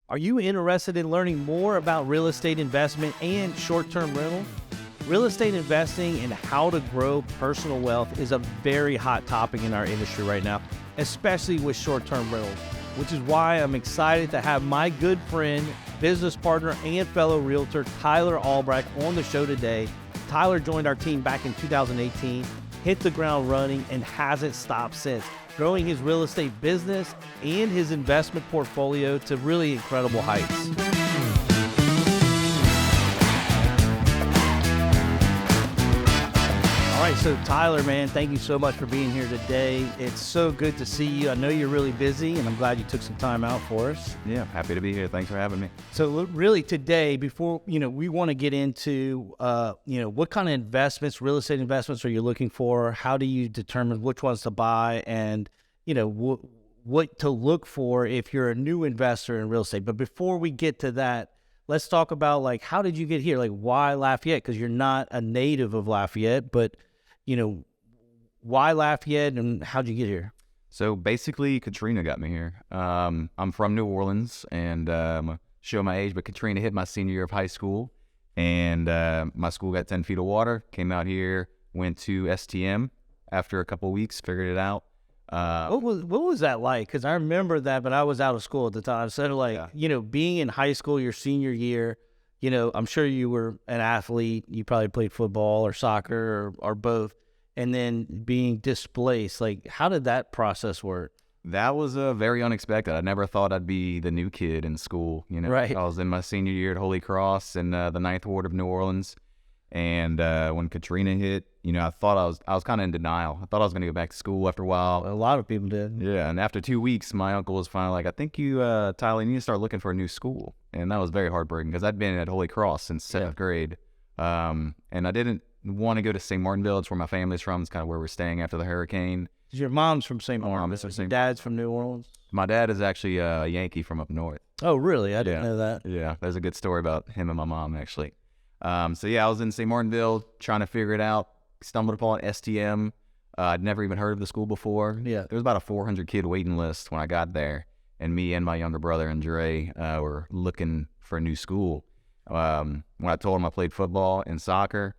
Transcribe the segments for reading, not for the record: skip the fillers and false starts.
Are you interested in learning more about real estate investment and short-term rental? Real estate investing and how to grow personal wealth is a very hot topic in our industry right now, especially with short-term rentals, which is why I'm excited to have my good friend, business partner, and fellow realtor, Tyler Albrecht, on the show today. Tyler joined our team back in 2018, hit the ground running, and hasn't stopped since, growing his real estate business and his investment portfolio to really incredible heights. All right, so Tyler, man, thank you so much for being here today. It's so good to see you. I know you're really busy, and I'm glad you took some time out for us. Yeah, happy to be here. Thanks for having me. So really today, before, we want to get into, what kind of investments, real estate investments are you looking for? How do you determine which ones to buy? And, what to look for if you're a new investor in real estate. But before we get to that, let's talk about, how did you get here? Why Lafayette? Because you're not a native of Lafayette, but, why Lafayette and how'd you get here? So basically, Katrina got me here. I'm from New Orleans, and show my age, but Katrina hit my senior year of high school, and my school got 10 feet of water. Came out here, went to STM. After a couple of weeks, figured it out. What was that like? Because I remember that, but I was out of school at the time. So being in high school your senior year, I'm sure you were an athlete. You probably played football or soccer or both. And then being displaced, how did that process work? That was very unexpected. I never thought I'd be the new kid in school. Right. I was in my senior year at Holy Cross in the Ninth Ward of New Orleans. And when Katrina hit, I thought I was kind of in denial. I thought I was going to go back to school after a while. A lot of people did. Yeah, and after 2 weeks, my uncle was finally like, I think you, Tyler, you need to start looking for a new school. And that was very heartbreaking because I'd been at Holy Cross since seventh grade. And I didn't want to go to St. Martinville. It's where my family's from. It's kind of where we're staying after the hurricane. Your mom's from St. Martinville. Your dad's from New Orleans? My dad is actually a Yankee from up north. Oh, really? I didn't know that. Yeah, there's a good story about him and my mom, actually. I was in St. Martinville trying to figure it out. Stumbled upon STM. I'd never even heard of the school before. Yeah. There was about a 400 kid waiting list when I got there, and me and my younger brother and Dre were looking for a new school. When I told them I played football and soccer,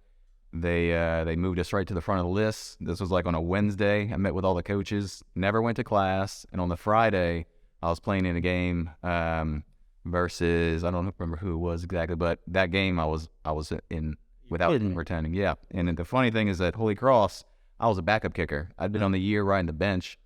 they moved us right to the front of the list. This was on a Wednesday. I met with all the coaches, never went to class, and on the Friday, I was playing in a game versus, I don't remember who it was exactly, but that game I was in without pretending. Yeah. And the funny thing is at Holy Cross, I was a backup kicker. I'd been on the year riding the bench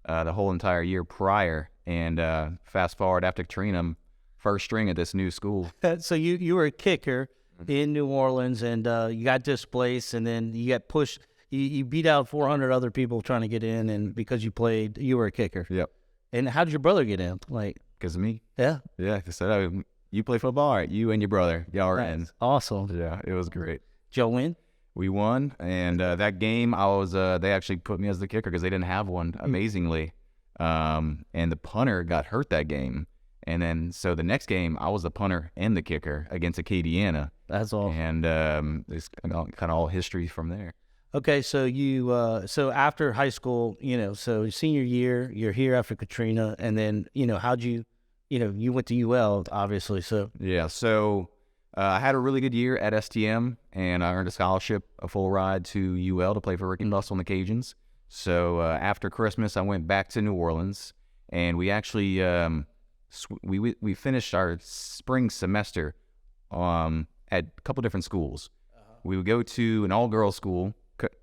the whole entire year prior. And fast forward after Katrina, I'm first string at this new school. So you were a kicker in New Orleans, and you got displaced, and then you got pushed. You beat out 400 other people trying to get in, and because you were a kicker. Yep. And how did your brother get in? Because of me. Yeah. Yeah. They said, oh, you play football? All right, you and your brother, y'all are in. Awesome. Yeah, it was great. Did y'all win? We won, and that game, they actually put me as the kicker because they didn't have one, amazingly. And the punter got hurt that game. And then, so the next game, I was the punter and the kicker against Acadiana. That's awesome. And it's kind of all history from there. Okay, so so after high school, so senior year, you're here after Katrina, and then, how'd you, you went to UL, obviously, so. Yeah, so I had a really good year at STM, and I earned a scholarship, a full ride to UL to play for Ricky Russell and the Cajuns. So after Christmas, I went back to New Orleans, and we actually, we finished our spring semester at a couple different schools. We would go to an all-girls school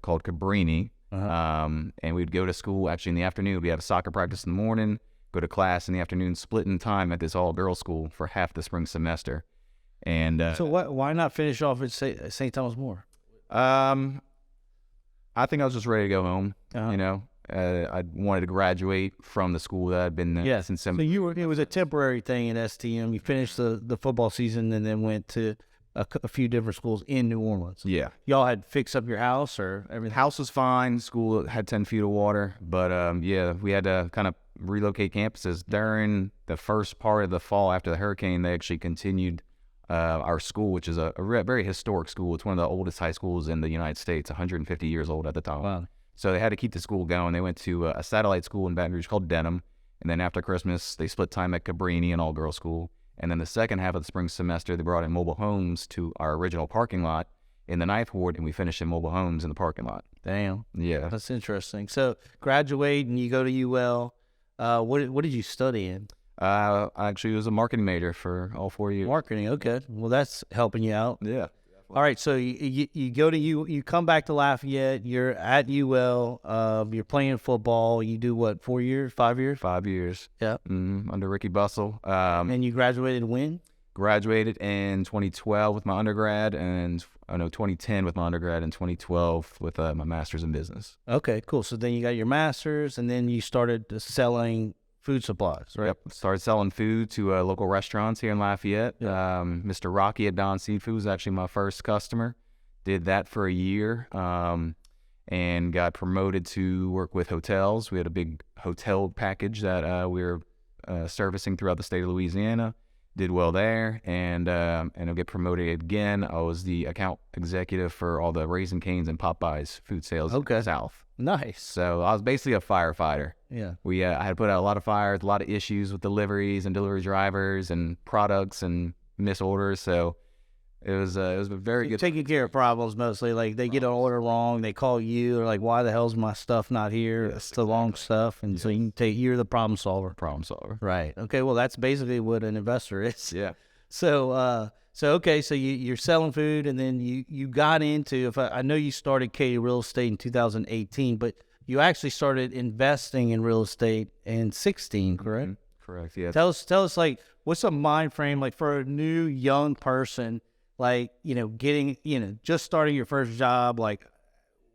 called Cabrini, and we'd go to school actually in the afternoon. We'd have a soccer practice in the morning, go to class in the afternoon, splitting time at this all-girls school for half the spring semester. And so why not finish off at St. Thomas More? I think I was just ready to go home. I wanted to graduate from the school that I'd been since. So it was a temporary thing at STM. You finished the football season and then went to a few different schools in New Orleans. Yeah. Y'all had fixed up your house or everything? House was fine. School had 10 feet of water. But, we had to kind of relocate campuses. During the first part of the fall after the hurricane, they actually continued our school, which is a very historic school. It's one of the oldest high schools in the United States, 150 years old at the time. Wow. So they had to keep the school going. They went to a satellite school in Baton Rouge called Denham. And then after Christmas, they split time at Cabrini, an all-girls school. And then the second half of the spring semester, they brought in mobile homes to our original parking lot in the ninth ward, and we finished in mobile homes in the parking lot. Damn. Yeah. That's interesting. So graduate and you go to UL. What did you study in? I actually was a marketing major for all 4 years. Marketing. Okay. Well, that's helping you out. Yeah. All right. So you go to you come back to Lafayette. You're at UL. You're playing football. You do what? 4 years? 5 years? 5 years. Yeah. Under Ricky Bustle. And you graduated when? Graduated in 2012 with my undergrad, and 2010 with my undergrad, and 2012 with my master's in business. Okay, cool. So then you got your master's, and then you started selling food supplies, right? Yep. Started selling food to local restaurants here in Lafayette. Yeah. Mr. Rocky at Don Seafood was actually my first customer. Did that for a year, and got promoted to work with hotels. We had a big hotel package that we were servicing throughout the state of Louisiana. Did well there, and I'll get promoted again. I was the account executive for all the Raising Cane's and Popeyes food sales in the South. Nice. So I was basically a firefighter. Yeah. I had to put out a lot of fires, a lot of issues with deliveries and delivery drivers and products and misorders. So it was a very good. Taking care of problems mostly. Like they get an order wrong, they call you. They're like, "Why the hell's my stuff not here? Yes, it's the wrong stuff." And so you're the problem solver. Problem solver. Right. Okay. Well, that's basically what an investor is. Yeah. So you're selling food, and then you got into. I know you started Keaty Real Estate in 2018, but you actually started investing in real estate in 2016, correct? Mm-hmm. Correct. Yeah. Tell us like what's a mind frame like for a new young person, like getting just starting your first job, like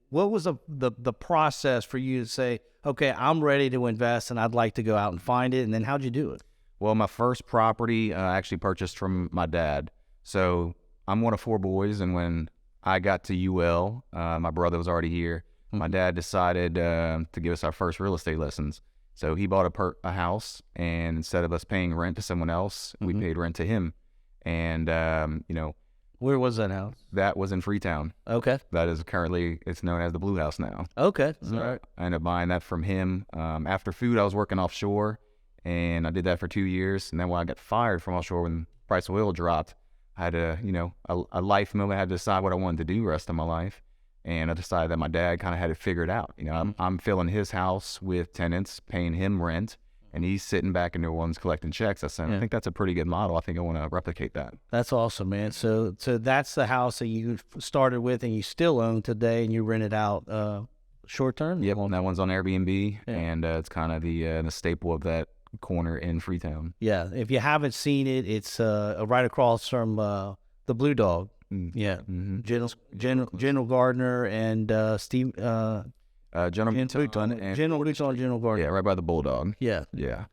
what was the process for you to say, okay, I'm ready to invest and I'd like to go out and find it, and then how'd you do it? Well, my first property I actually purchased from my dad. So I'm one of 4 boys, and when I got to UL, my brother was already here. My dad decided to give us our first real estate lessons. So he bought a house, and instead of us paying rent to someone else, we paid rent to him. And, Where was that house? that was in Freetown. Okay. That is currently, it's known as the Blue House now. Okay. So All right. I ended up buying that from him. After food, I was working offshore, and I did that for 2 years. And then when I got fired from offshore, when the price of oil dropped, I had a life moment. I had to decide what I wanted to do the rest of my life. And I decided that my dad kind of had it figured out. I'm filling his house with tenants, paying him rent, and he's sitting back in New Orleans collecting checks. I said, I think that's a pretty good model. I think I want to replicate that. That's awesome, man. So that's the house that you started with and you still own today, and you rent it out short term? Yep, that one's on Airbnb, and it's kind of the staple of that corner in Freetown. Yeah, if you haven't seen it, it's right across from the Blue Dog. Yeah, General Gardner and Steve. General Gardner. Yeah, right by the Bulldog. Yeah. Yeah.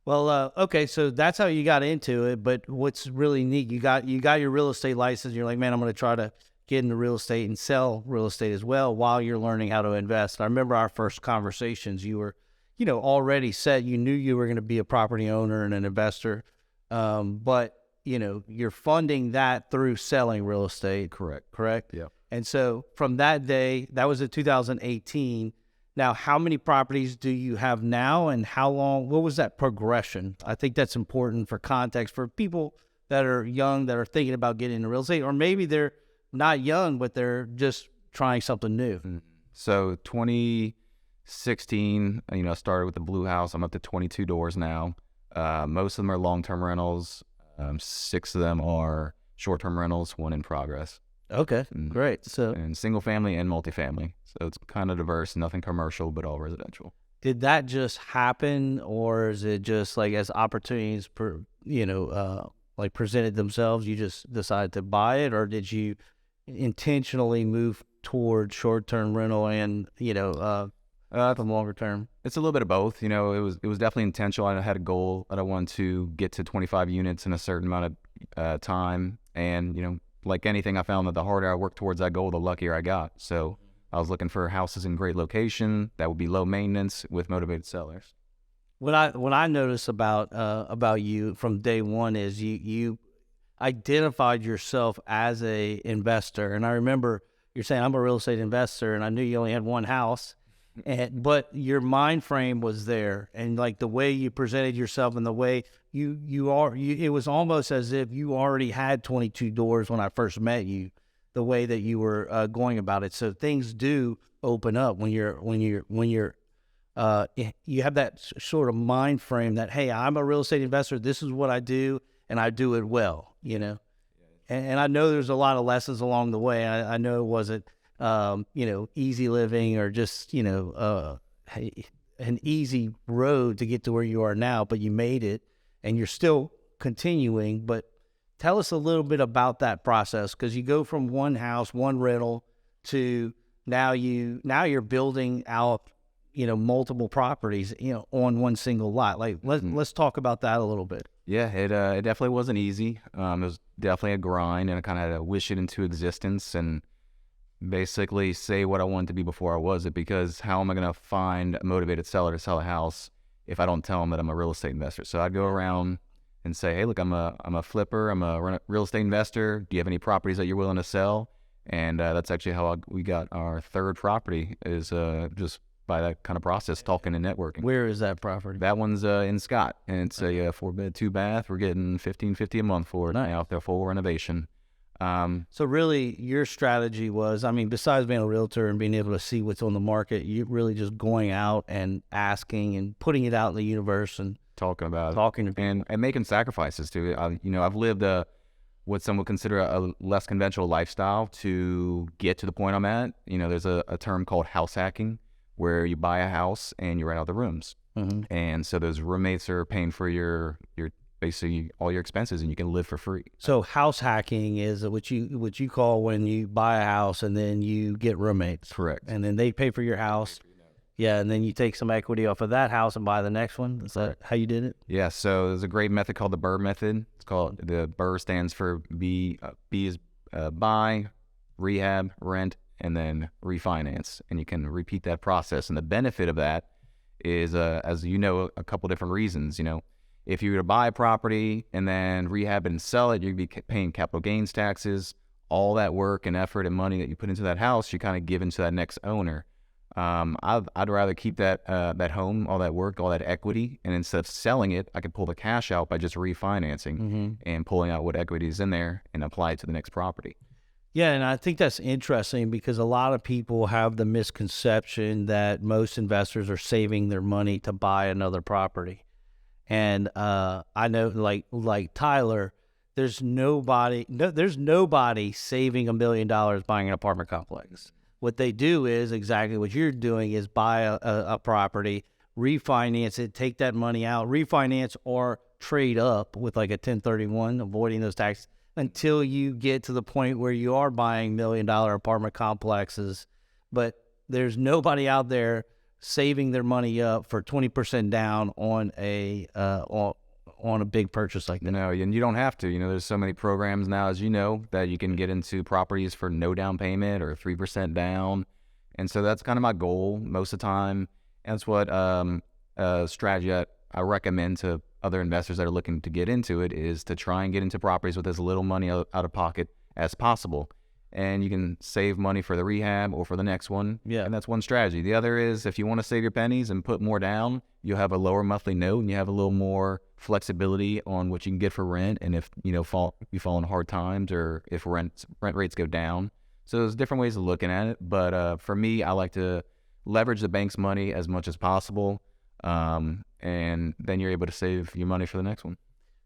Well, okay, so that's how you got into it. But what's really neat, you got your real estate license. You're like, man, I'm going to try to get into real estate and sell real estate as well while you're learning how to invest. I remember our first conversations. You were, already set. You knew you were going to be a property owner and an investor, but you're funding that through selling real estate. Correct. Yeah. And so from that day, that was in 2018. Now, how many properties do you have now, and how long? What was that progression? I think that's important for context for people that are young, that are thinking about getting into real estate, or maybe they're not young, but they're just trying something new. So 2016, I started with the Blue House. I'm up to 22 doors now. Most of them are long-term rentals. 6 of them are short-term rentals, 1 in progress. Okay, great. So, and single family and multifamily. So it's kind of diverse, nothing commercial, but all residential. Did that just happen, or is it just like as opportunities presented themselves, you just decided to buy it, or did you intentionally move toward short-term rental and from longer term? It's a little bit of both. It was definitely intentional. I had a goal that I wanted to get to 25 units in a certain amount of time, and like anything, I found that the harder I worked towards that goal, the luckier I got. So I was looking for houses in great location that would be low maintenance with motivated sellers. What I noticed about you from day one is you identified yourself as a investor, and I remember you're saying I'm a real estate investor, and I knew you only had one house, but your mind frame was there, and like the way you presented yourself and the way it was almost as if you already had 22 doors when I first met you, the way that you were going about it. So things do open up when you have that sort of mind frame that, hey, I'm a real estate investor. This is what I do, and I do it well, you know. And I know there's a lot of lessons along the way. I know it wasn't, easy living or just, an easy road to get to where you are now, but you made it and you're still continuing. But tell us a little bit about that process, because you go from one house, one rental, to now you're building out, multiple properties, on one single lot. Like let's talk about that a little bit. Yeah, it definitely wasn't easy. It was definitely a grind, and I kind of had to wish it into existence and basically say what I wanted to be before I was it, because how am I going to find a motivated seller to sell a house if I don't tell them that I'm a real estate investor? So I'd go around and say, hey, look, I'm a flipper, I'm a real estate investor. Do you have any properties that you're willing to sell? And that's actually how we got our third property, is just by that kind of process, talking and networking. Where is that property? That one's in Scott, and it's a 4-bed, 2-bath. We're getting $1,550 a month for it now, after full renovation. So really, your strategy was, besides being a realtor and being able to see what's on the market, you really just going out and asking and putting it out in the universe and talking about to people. And making sacrifices too. I've lived what some would consider a less conventional lifestyle to get to the point I'm at. There's a term called house hacking, where you buy a house and you rent out the rooms. Mm-hmm. And so those roommates are paying for your basically all your expenses, and you can live for free. So house hacking is what you call when you buy a house and then you get roommates. Correct. And then they pay for your house. Yeah, and then you take some equity off of that house and buy the next one. Is that how you did it? Yeah, so there's a great method called the BRRRR method. It's called, the BRRRR stands for B is buy, rehab, rent, and then refinance. And you can repeat that process. And the benefit of that is, as you know, a couple different reasons. If you were to buy a property and then rehab it and sell it, you'd be paying capital gains taxes. All that work and effort and money that you put into that house, you kind of give into that next owner. I'd rather keep that home, all that work, all that equity, and instead of selling it, I could pull the cash out by just refinancing and pulling out what equity is in there and apply it to the next property. Yeah, and I think that's interesting, because a lot of people have the misconception that most investors are saving their money to buy another property. And I know, like Tyler, there's nobody saving $1 million buying an apartment complex. What they do is exactly what you're doing, is buy a property, refinance it, take that money out, refinance or trade up with like a 1031, avoiding those taxes, until you get to the point where you are buying $1 million apartment complexes. But there's nobody out there saving their money up for 20% down on a big purchase like that. No, and you don't have to. There's so many programs now, as you know, that you can get into properties for no down payment or 3% down. And so that's kind of my goal most of the time. And that's what strategy I recommend to other investors that are looking to get into it, is to try and get into properties with as little money out of pocket as possible. And you can save money for the rehab or for the next one. Yeah. And that's one strategy. The other is, if you want to save your pennies and put more down, you'll have a lower monthly note and you have a little more flexibility on what you can get for rent. And if, you fall in hard times, or if rent rates go down. So there's different ways of looking at it. But for me, I like to leverage the bank's money as much as possible. And then you're able to save your money for the next one.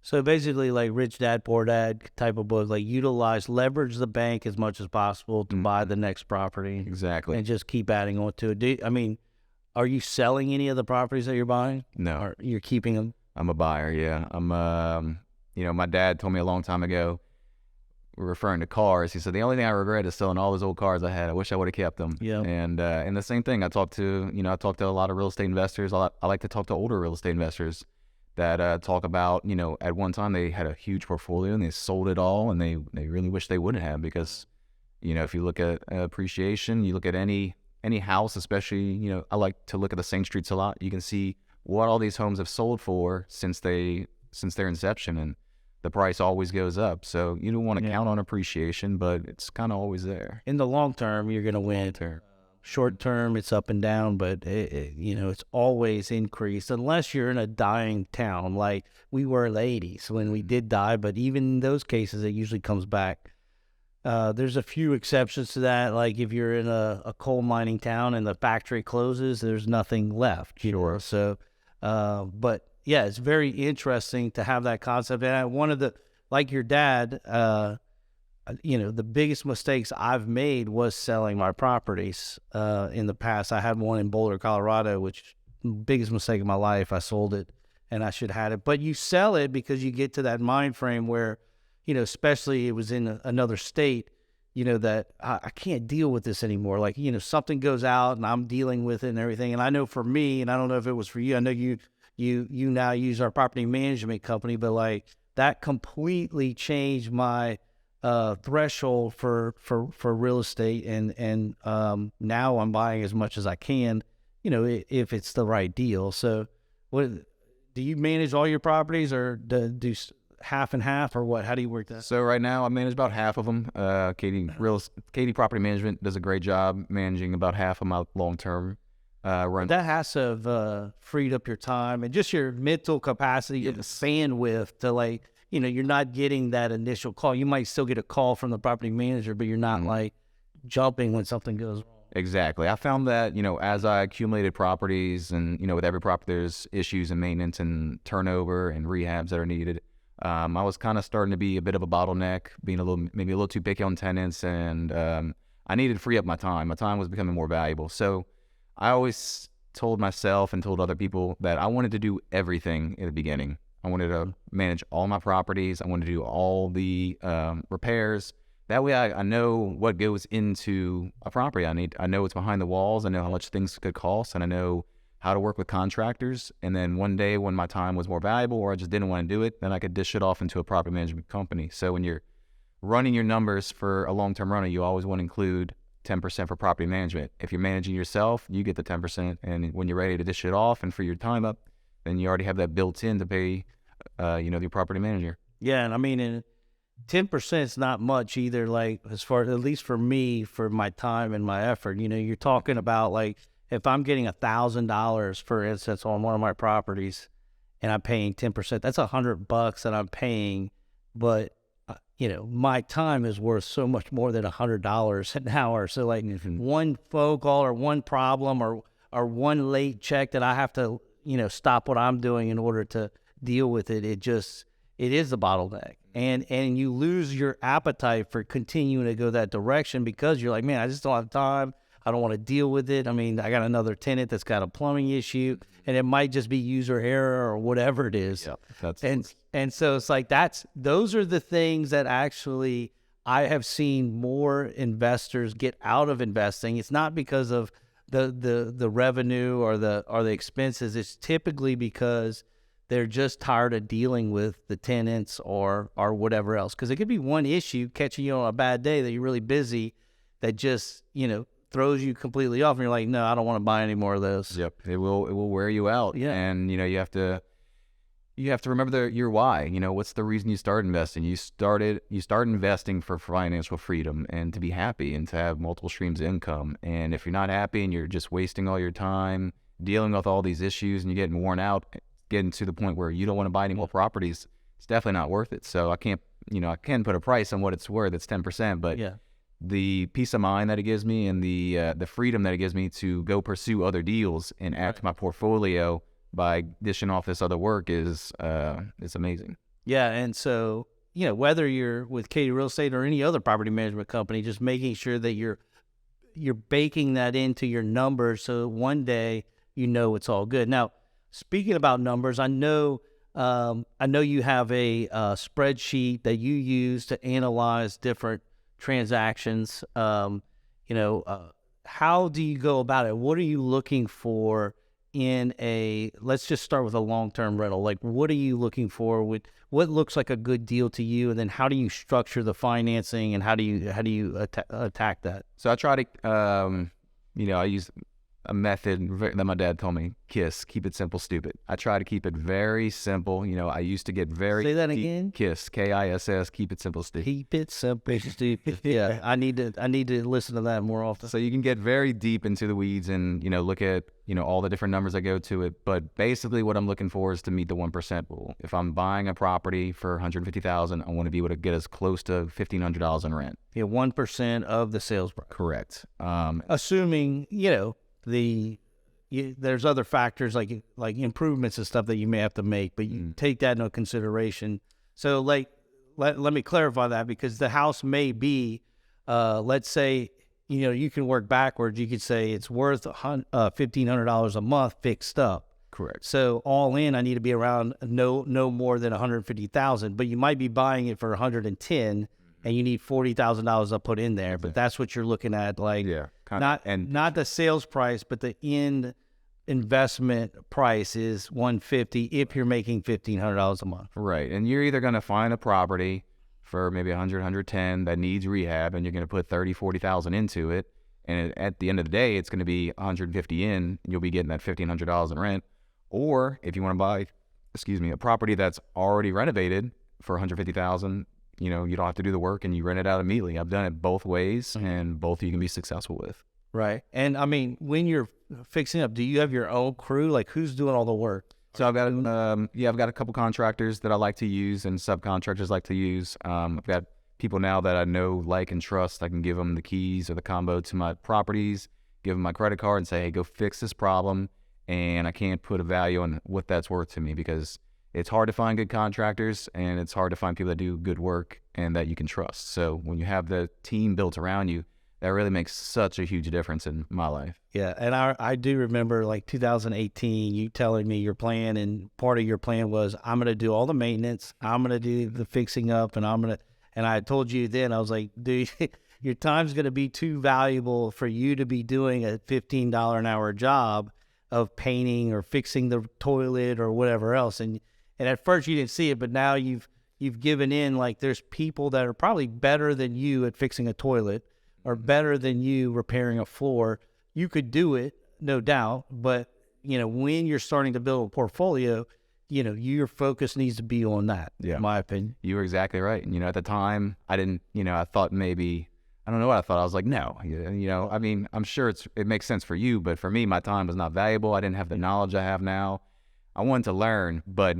So basically, like Rich Dad, Poor Dad type of book, like leverage the bank as much as possible to buy the next property. Exactly. And just keep adding on to it. Are you selling any of the properties that you're buying? No. Or you're keeping them? I'm a buyer, yeah. My dad told me a long time ago, referring to cars, he said, the only thing I regret is selling all those old cars I had. I wish I would have kept them. Yeah. And the same thing, I talked to a lot of real estate investors. I like to talk to older real estate investors that talk about, at one time they had a huge portfolio and they sold it all, and they really wish they wouldn't have, because, if you look at appreciation, you look at any house, especially, I like to look at the same streets a lot. You can see what all these homes have sold for since their inception, and the price always goes up. So you don't want to count on appreciation, but it's kind of always there. In the long term, you're going to win. Short term, it's up and down, but it's always increased unless you're in a dying town like we were in the 80s when we did die. But even in those cases, it usually comes back. There's a few exceptions to that. Like if you're in a coal mining town and the factory closes, there's nothing left. Sure. So, but yeah, it's very interesting to have that concept. And one of the, like your dad, the biggest mistakes I've made was selling my properties. In the past, I had one in Boulder, Colorado, which biggest mistake of my life. I sold it and I should have had it. But you sell it because you get to that mind frame where, especially it was in another state, that I can't deal with this anymore. Like, something goes out and I'm dealing with it and everything. And I know for me, and I don't know if it was for you, I know you now use our property management company, but like that completely changed my threshold for real estate. And now I'm buying as much as I can, if it's the right deal. So what, do you manage all your properties or do half and half or what? How do you work that? So right now I manage about half of them. Keaty Property Management does a great job managing about half of my long-term run. That has to have freed up your time and just your mental capacity and the bandwidth to like, you're not getting that initial call. You might still get a call from the property manager, but you're not like jumping when something goes wrong. Exactly. I found that, as I accumulated properties and, with every property there's issues and maintenance and turnover and rehabs that are needed. I was kind of starting to be a bit of a bottleneck, being maybe a little too picky on tenants, and I needed to free up my time. My time was becoming more valuable. So I always told myself and told other people that I wanted to do everything in the beginning. I wanted to manage all my properties. I wanted to do all the repairs. That way I know what goes into a property. I know what's behind the walls. I know how much things could cost, and I know how to work with contractors. And then one day when my time was more valuable or I just didn't want to do it, then I could dish it off into a property management company. So when you're running your numbers for a long-term runner, you always want to include 10% for property management. If you're managing yourself, you get the 10%. And when you're ready to dish it off and free your time up, then you already have that built in to pay, the property manager. Yeah. And I mean, and 10% is not much either. Like as far, at least for me, for my time and my effort, you're talking about like, if I'm getting $1,000, for instance, on one of my properties and I'm paying 10%, that's $100 that I'm paying. But, my time is worth so much more than $100 an hour. So like one phone call or one problem or one late check that I have to, stop what I'm doing in order to deal with it. It is the bottleneck. And you lose your appetite for continuing to go that direction because you're like, man, I just don't have time. I don't want to deal with it. I mean, I got another tenant that's got a plumbing issue, and it might just be user error or whatever it is. Yeah, and so it's like those are the things that actually I have seen more investors get out of investing. It's not because of the revenue or the expenses. It's typically because they're just tired of dealing with the tenants or whatever else. Because it could be one issue catching you on a bad day that you're really busy that just throws you completely off, and you're like, no, I don't want to buy any more of those. Yep, it will wear you out. Yeah, and you have to remember your why. What's the reason you start investing? You start investing for financial freedom and to be happy and to have multiple streams of income. And if you're not happy and you're just wasting all your time dealing with all these issues and you're getting worn out, getting to the point where you don't want to buy any more properties, it's definitely not worth it. So I can't put a price on what it's worth. It's 10%, but yeah, the peace of mind that it gives me and the freedom that it gives me to go pursue other deals and add to my portfolio by dishing off this other work is it's amazing. Yeah, and so whether you're with Keaty Real Estate or any other property management company, just making sure that you're baking that into your numbers so one day it's all good. Now, speaking about numbers, I know you have a spreadsheet that you use to analyze different transactions. How do you go about it? What are you looking for let's just start with a long-term rental. Like, what are you looking for with what looks like a good deal to you? And then how do you structure the financing and how do you attack that? So I try to, I use a method that my dad told me: KISS, keep it simple, stupid. I try to keep it very simple. You know, I used to get very Say that deep. again. KISS, KISS, keep it simple, stupid. Keep it simple, stupid. Yeah, I need to listen to that more often. So you can get very deep into the weeds and, you know, look at, you know, all the different numbers that go to it. But basically what I'm looking for is to meet the 1% rule. If I'm buying a property for $150,000, I want to be able to get as close to $1,500 in rent. Yeah, 1% of the sales price. Correct. Assuming, you know, there's other factors like improvements and stuff that you may have to make, but you take that into consideration. So like, let me clarify that, because the house may be, let's say, you know, you can work backwards. You could say it's worth $1,500 a month fixed up. Correct. So all in, I need to be around no more than $150,000. But you might be buying it for $110,000, and you need $40,000 to put in there. But that's what you're looking at, like not the sales price, but the end investment price is $150,000 if you're making $1,500 a month. Right. And you're either going to find a property for maybe 100, 110 that needs rehab, and you're going to put 30, 40,000 into it. And at the end of the day, it's going to be 150 in, and you'll be getting that $1,500 in rent. Or if you want to buy, a property that's already renovated for 150,000, you know, you don't have to do the work and you rent it out immediately. I've done it both ways, and both you can be successful with. Right. And I mean, when you're fixing up, do you have your own crew? Like, who's doing all the work? So I've got a couple contractors that I like to use and subcontractors like to use. I've got people now that I know, like, and trust. I can give them the keys or the combo to my properties, give them my credit card and say, hey, go fix this problem. And I can't put a value on what that's worth to me, because it's hard to find good contractors, and it's hard to find people that do good work and that you can trust. So when you have the team built around you, that really makes such a huge difference in my life. Yeah, and I do remember, like, 2018, you telling me your plan, and part of your plan was, I'm going to do all the maintenance, I'm going to do the fixing up, and I told you then, I was like, dude, your time's going to be too valuable for you to be doing a $15 an hour job of painting or fixing the toilet or whatever else. And at first you didn't see it, but now you've given in. Like, there's people that are probably better than you at fixing a toilet, or better than you repairing a floor. You could do it, no doubt, but, you know, when you're starting to build a portfolio, you know, your focus needs to be on that, in my opinion. You were exactly right. And, you know, at the time, I didn't, you know, I thought maybe, I don't know what I thought. I was like, no, you know, I mean, I'm sure it makes sense for you, but for me, my time was not valuable. I didn't have the knowledge I have now. I wanted to learn, but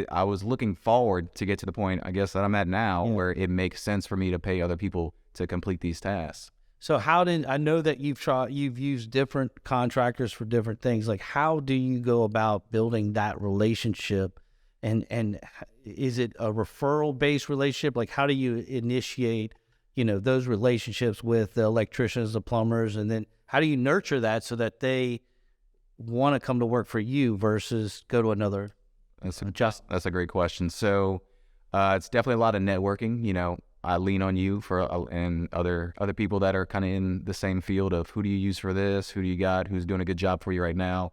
I was looking forward to get to the point, I guess, that I'm at now, where it makes sense for me to pay other people to complete these tasks. So I know that you've used different contractors for different things. Like, how do you go about building that relationship? And is it a referral-based relationship? Like, how do you initiate, you know, those relationships with the electricians, the plumbers, and then how do you nurture that so that they want to come to work for you versus go to another? That's a great question. So it's definitely a lot of networking. You know, I lean on you and other people that are kind of in the same field of, who do you use for this? Who do you got? Who's doing a good job for you right now?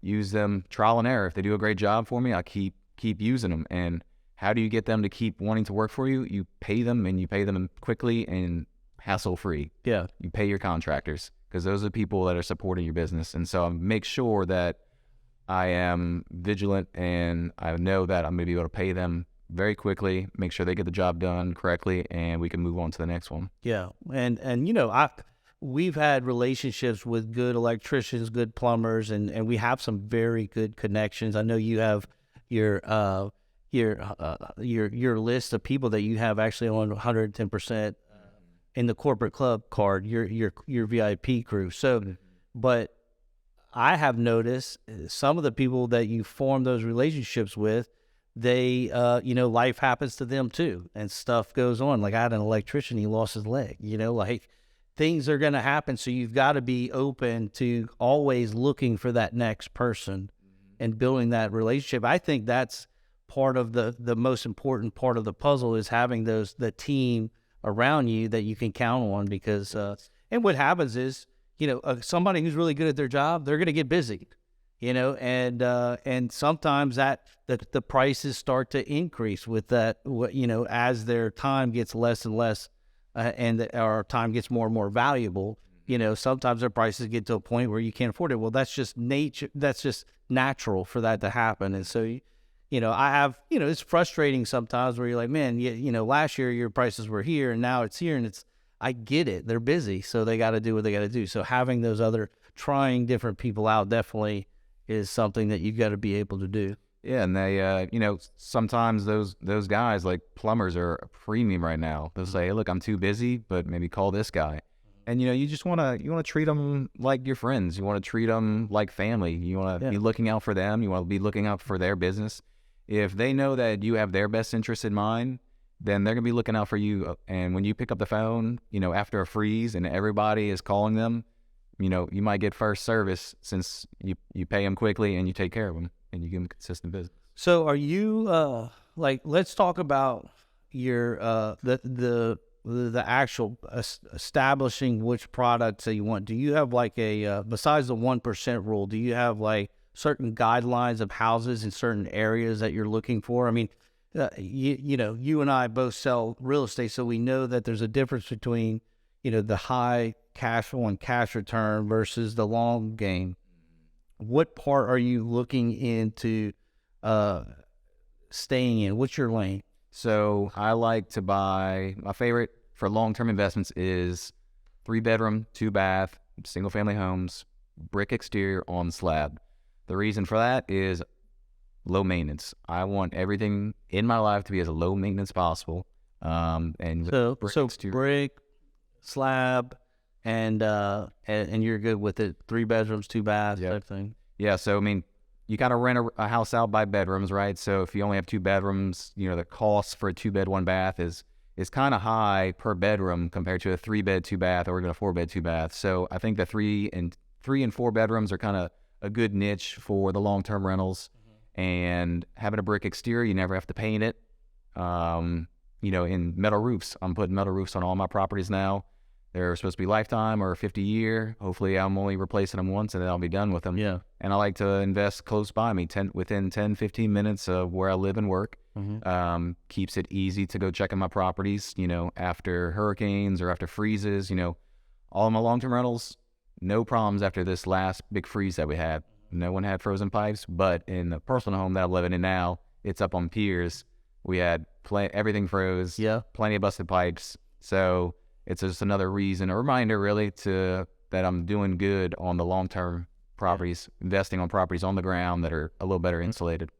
Use them, trial and error. If they do a great job for me, I keep using them. And how do you get them to keep wanting to work for you? You pay them, and you pay them quickly and hassle-free. Yeah. You pay your contractors, because those are people that are supporting your business. And so I make sure that I am vigilant, and I know that I'm going to be able to pay them very quickly, make sure they get the job done correctly, and we can move on to the next one. Yeah. And you know, we've had relationships with good electricians, good plumbers, and we have some very good connections. I know you have your list of people that you have actually on 110% in the corporate club card, your VIP crew. So, but I have noticed some of the people that you form those relationships with, they, you know, life happens to them too, and stuff goes on. Like, I had an electrician, he lost his leg, you know, like, things are going to happen. So you've got to be open to always looking for that next person and building that relationship. I think that's part of the most important part of the puzzle, is having the team around you that you can count on, because, and what happens is, you know, somebody who's really good at their job, they're going to get busy. You know, and sometimes that the prices start to increase with that, you know, as their time gets less and less, and our time gets more and more valuable. You know, sometimes their prices get to a point where you can't afford it. Well, that's just nature. That's just natural for that to happen. And so, you know, I have, you know, it's frustrating sometimes where you're like, man, you know, last year your prices were here and now it's here, and I get it. They're busy, so they got to do what they got to do. So having those other trying different people out definitely is something that you've got to be able to do. Yeah, and they, you know, sometimes those guys like plumbers are a premium right now. They'll say, hey, look, I'm too busy, but maybe call this guy. And you know, you want to treat them like your friends. You want to treat them like family. You want to be looking out for them. You want to be looking out for their business. If they know that you have their best interest in mind, then they're gonna be looking out for you. And when you pick up the phone, you know, after a freeze and everybody is calling them, you know, you might get first service since you pay them quickly and you take care of them and you give them consistent business. So are you like, let's talk about your the actual establishing which products that you want. Do you have like a besides the 1% rule, do you have like certain guidelines of houses in certain areas that you're looking for? I mean, you know, you and I both sell real estate, so we know that there's a difference between, you know, the high cash on cash return versus the long game. What part are you looking into staying in? What's your lane? So I like to buy, my favorite for long-term investments is 3-bedroom, 2-bath, single-family homes, brick exterior on slab. The reason for that is low maintenance. I want everything in my life to be as low maintenance possible. And so brick, slab, and you're good with it. 3 bedrooms, 2 baths, type thing. Yeah. So I mean, you got to rent a house out by bedrooms, right? So if you only have 2 bedrooms, you know, the cost for a 2-bed, 1-bath is kind of high per bedroom compared to a 3-bed, 2-bath, or even a 4-bed, 2-bath. So I think the 3 and 4 bedrooms are kind of a good niche for the long-term rentals. And having a brick exterior, you never have to paint it. You know, in metal roofs, I'm putting metal roofs on all my properties now. They're supposed to be lifetime or 50-year. Hopefully I'm only replacing them once and then I'll be done with them. Yeah. And I like to invest close by me, within 10, 15 minutes of where I live and work. Keeps it easy to go checking my properties, you know, after hurricanes or after freezes. You know, all of my long-term rentals, no problems after this last big freeze that we had. No one had frozen pipes, but in the personal home that I'm living in now, it's up on piers. We had everything froze, plenty of busted pipes. So it's just another reason, a reminder really, that I'm doing good on the long-term properties, investing on properties on the ground that are a little better insulated.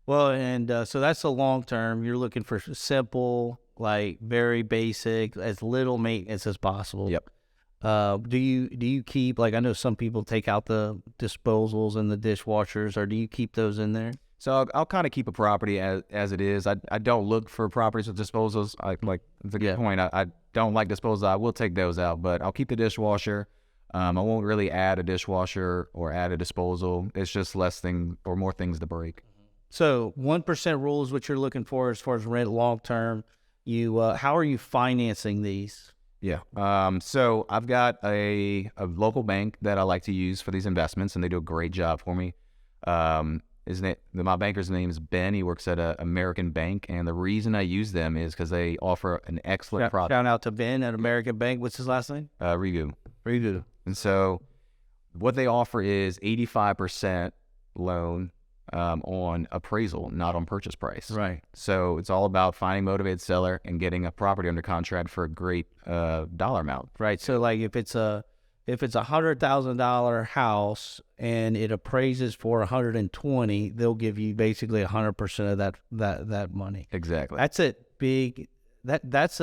Well, and so that's the long-term. You're looking for simple, like very basic, as little maintenance as possible. Yep. Do you keep, like, I know some people take out the disposals and the dishwashers, or do you keep those in there? So I'll kind of keep a property as it is. I don't look for properties with disposals. That's a good point. I don't like disposals. I will take those out, but I'll keep the dishwasher. I won't really add a dishwasher or add a disposal. It's just more things to break. So 1% rule is what you're looking for as far as rent long term. How are you financing these? Yeah. So I've got a local bank that I like to use for these investments, and they do a great job for me. My banker's name is Ben. He works at an American bank, and the reason I use them is because they offer an excellent product. Shout out to Ben at American Bank. What's his last name? Rigu. And so what they offer is 85% loan on appraisal, not on purchase price. Right. So it's all about finding a motivated seller and getting a property under contract for a great dollar amount. Right. So like if it's a $100,000 house and it appraises for 120, they'll give you basically 100% of that money. Exactly. That's a big. That's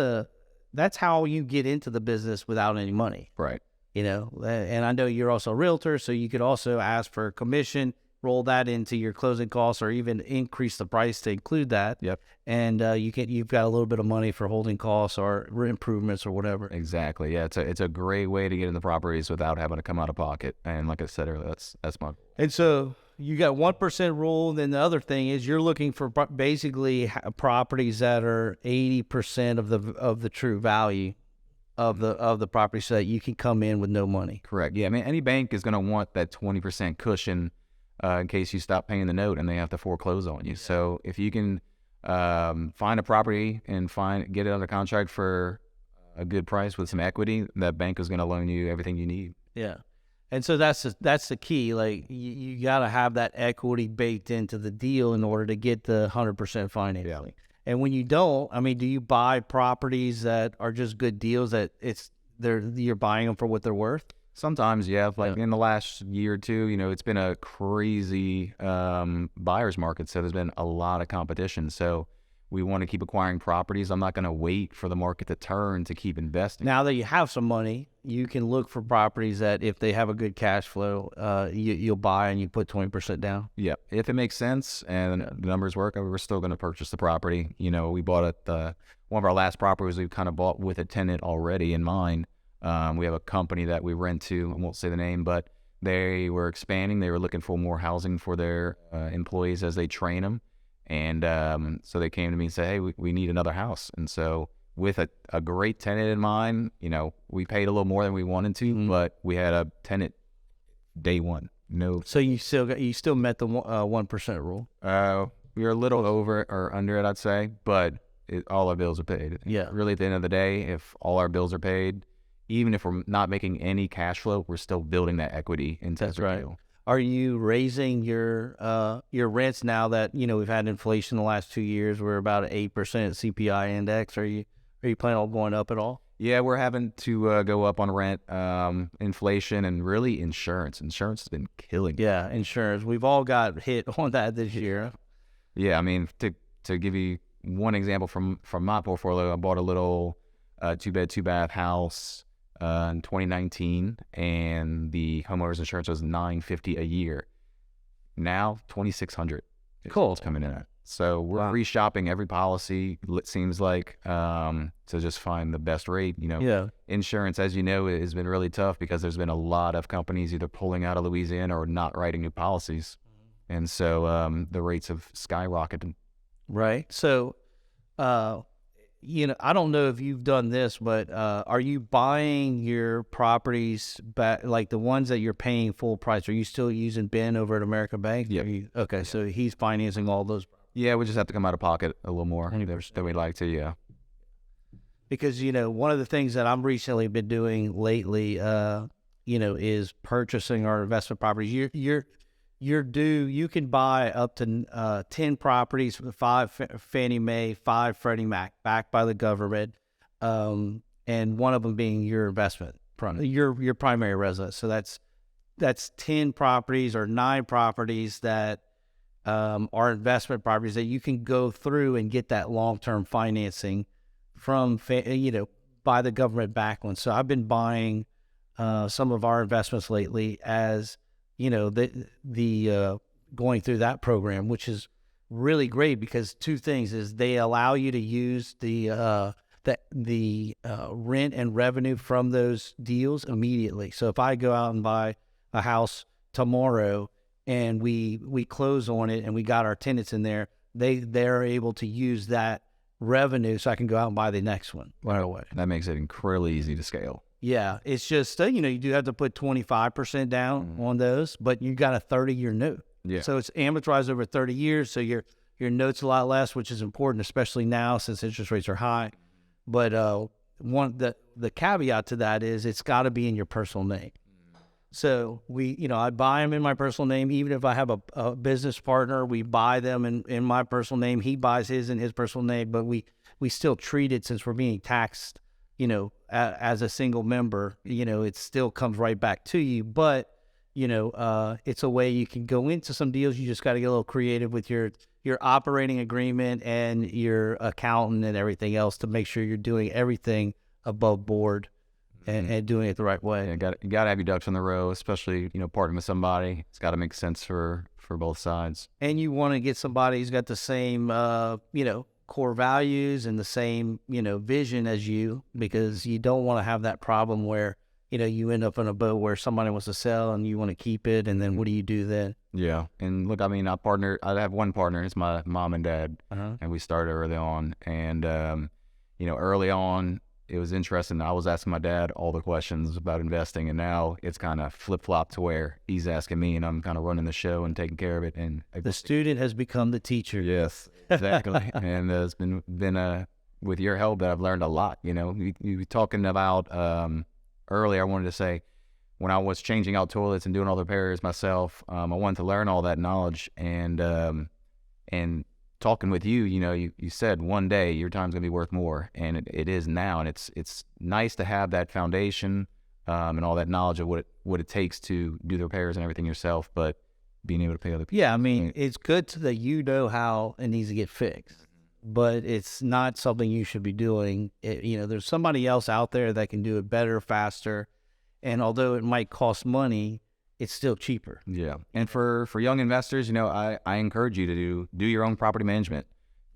how you get into the business without any money. Right. You know, and I know you're also a realtor, so you could also ask for a commission, roll that into your closing costs, or even increase the price to include that. Yep. And you've got a little bit of money for holding costs or improvements or whatever. Exactly. Yeah. It's a great way to get into properties without having to come out of pocket. And like I said earlier, that's my. And so you got 1% rule. Then the other thing is you're looking for basically properties that are 80% of the true value of the property, so that you can come in with no money. Correct. Yeah. I mean, any bank is going to want that 20% cushion in case you stop paying the note and they have to foreclose on you. So if you can find a property and get it under contract for a good price with some equity, that bank is going to loan you everything you need. Yeah. And so that's the key. Like you got to have that equity baked into the deal in order to get the 100% financing. Yeah. And when you don't, I mean, do you buy properties that are just good deals that you're buying them for what they're worth? Sometimes, yeah. Like in the last year or two, you know, it's been a crazy buyer's market. So there's been a lot of competition. So we want to keep acquiring properties. I'm not going to wait for the market to turn to keep investing. Now that you have some money, you can look for properties that if they have a good cash flow, you'll buy and you put 20% down. Yeah, if it makes sense and the numbers work, we're still going to purchase the property. You know, we bought it. One of our last properties we kind of bought with a tenant already in mind. We have a company that we rent to. I won't say the name, but they were expanding. They were looking for more housing for their employees as they train them. And so they came to me and said, hey, we need another house. And so with a great tenant in mind, you know, we paid a little more than we wanted to, but we had a tenant day one. No. So you still met the 1% rule? We were a little over or under it, I'd say, but all our bills are paid. Yeah. Really, at the end of the day, if all our bills are paid, even if we're not making any cash flow, we're still building that equity into the deal. Are you raising your rents now that, you know, we've had inflation the last 2 years? We're about an 8% CPI index. Are you planning on going up at all? Yeah, we're having to go up on rent, inflation, and really insurance. Insurance has been killing. Yeah, insurance. We've all got hit on that this year. Yeah, I mean, to give you one example from my portfolio, I bought a little 2-bed, 2-bath house in 2019, and the homeowner's insurance was $950 a year. Now $2,600. Cool. It's coming in at. So we're reshopping every policy. It seems like to just find the best rate. You know, Insurance, as you know, has been really tough because there's been a lot of companies either pulling out of Louisiana or not writing new policies, and so the rates have skyrocketed. Right. So, you know, I don't know if you've done this, but are you buying your properties back, like the ones that you're paying full price? Are you still using Ben over at American Bank? Yeah. Okay, so he's financing all those. Yeah, we just have to come out of pocket a little more than we'd like to, yeah. Because, you know, one of the things that I'm recently been doing lately, you know, is purchasing our investment properties. You can buy up to 10 properties with 5 Fannie Mae, 5 Freddie Mac, backed by the government, and one of them being your investment, your primary residence. So that's 10 properties or 9 properties that are investment properties that you can go through and get that long-term financing from, you know, by the government backed one. So I've been buying some of our investments lately as, you know, the going through that program, which is really great because 2 things is they allow you to use the rent and revenue from those deals immediately. So if I go out and buy a house tomorrow and we close on it and we got our tenants in there, they're able to use that revenue so I can go out and buy the next one right away. That makes it incredibly easy to scale. Yeah, it's just, you know, you do have to put 25% down on those, but you got a 30-year note. Yeah. So it's amortized over 30 years, so your note's a lot less, which is important, especially now since interest rates are high. But the caveat to that is it's got to be in your personal name. So I buy them in my personal name. Even if I have a business partner, we buy them in my personal name. He buys his in his personal name, but we still treat it, since we're being taxed, you know, as a single member, you know, it still comes right back to you. But, you know, it's a way you can go into some deals. You just got to get a little creative with your operating agreement and your accountant and everything else to make sure you're doing everything above board and doing it the right way. Yeah, you got to have your ducks in the row, especially, you know, partnering with somebody. It's got to make sense for both sides. And you want to get somebody who's got the same, you know, core values and the same, you know, vision as you, because you don't want to have that problem where, you know, you end up in a boat where somebody wants to sell and you want to keep it, and then what do you do then? Yeah. And look, I mean, I have one partner. It's my mom and dad, and we started early on. And, you know, early on, it was interesting. I was asking my dad all the questions about investing, and now it's kind of flip-flopped to where he's asking me, and I'm kind of running the show and taking care of it. And the student has become the teacher. Yes, exactly. And it's been with your help that I've learned a lot. You know, you were talking about earlier. I wanted to say when I was changing out toilets and doing all the repairs myself, I wanted to learn all that knowledge, and talking with you, you know, you said one day your time's gonna be worth more, and it is now, and it's nice to have that foundation and all that knowledge of what it takes to do the repairs and everything yourself, but being able to pay other people. Yeah, I mean, it's good that you know how it needs to get fixed, but it's not something you should be doing. There's somebody else out there that can do it better, faster, and although it might cost money, it's still cheaper. Yeah, and for young investors, you know, I encourage you to do your own property management,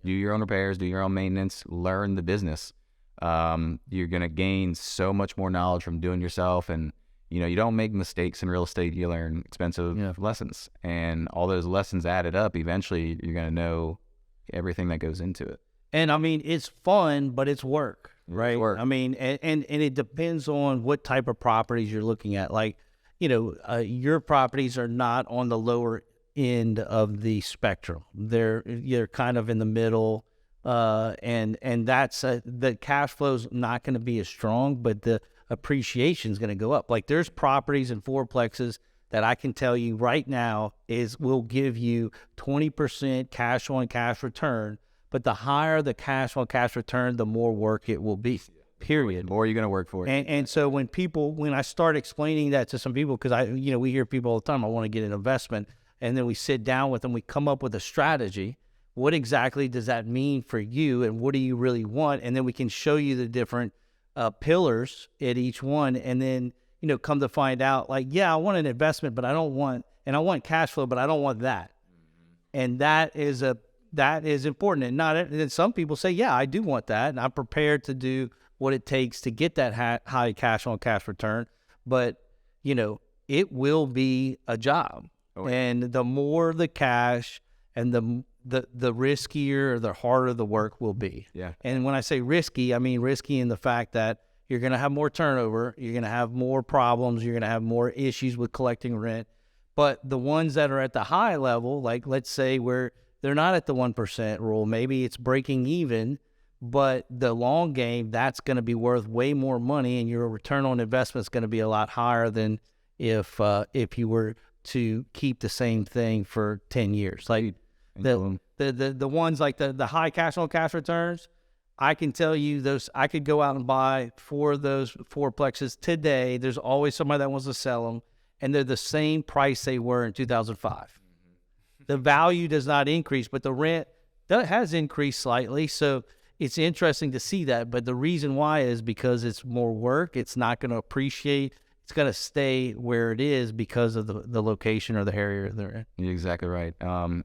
do your own repairs, do your own maintenance, learn the business. You're gonna gain so much more knowledge from doing yourself, and you know, you don't make mistakes in real estate. You learn expensive lessons, and all those lessons added up. Eventually, you're gonna know everything that goes into it. And I mean, it's fun, but it's work, right? It's work. I mean, and it depends on what type of properties you're looking at. Like, your properties are not on the lower end of the spectrum. You're kind of in the middle, and that's the cash flow's not going to be as strong, but the appreciation is going to go up. Like, there's properties in fourplexes that I can tell you right now will give you 20% cash on cash return, but the higher the cash on cash return, the more work it will be. Period. The more you're going to work for it. And so when I start explaining that to some people, because we hear people all the time, I want to get an investment, and then we sit down with them, we come up with a strategy. What exactly does that mean for you, and what do you really want? And then we can show you the different pillars at each one, and then come to find out, like, yeah, I want an investment, but I want cash flow, but I don't want that. And that is important. And some people say, yeah, I do want that, and I'm prepared to do what it takes to get that high cash on cash return, but it will be a job. Oh, yeah. And the more the cash and the riskier, the harder the work will be. Yeah. And when I say risky, I mean risky in the fact that you're going to have more turnover, you're going to have more problems, you're going to have more issues with collecting rent. But the ones that are at the high level, like let's say where they're not at the 1% rule, maybe it's breaking even, but the long game, that's going to be worth way more money, and your return on investment is going to be a lot higher than if you were to keep the same thing for 10 years. Like the ones like the high cash on cash returns, I can tell you those. I could go out and buy 4 of those fourplexes today. There's always somebody that wants to sell them, and they're the same price they were in 2005. The value does not increase, but the rent that has increased slightly. So it's interesting to see that, but the reason why is because it's more work. It's not going to appreciate. It's going to stay where it is because of the location or the area they're in. You're exactly right.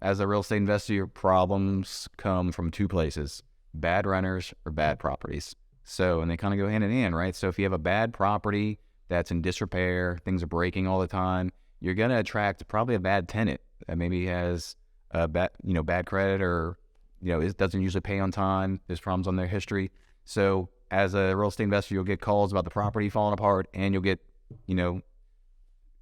As a real estate investor, your problems come from 2 places: bad renters or bad properties. So, and they kind of go hand in hand, right? So if you have a bad property that's in disrepair, things are breaking all the time, you're going to attract probably a bad tenant that maybe has a bad credit, or it doesn't usually pay on time. There's problems on their history. So as a real estate investor, you'll get calls about the property falling apart, and you'll get,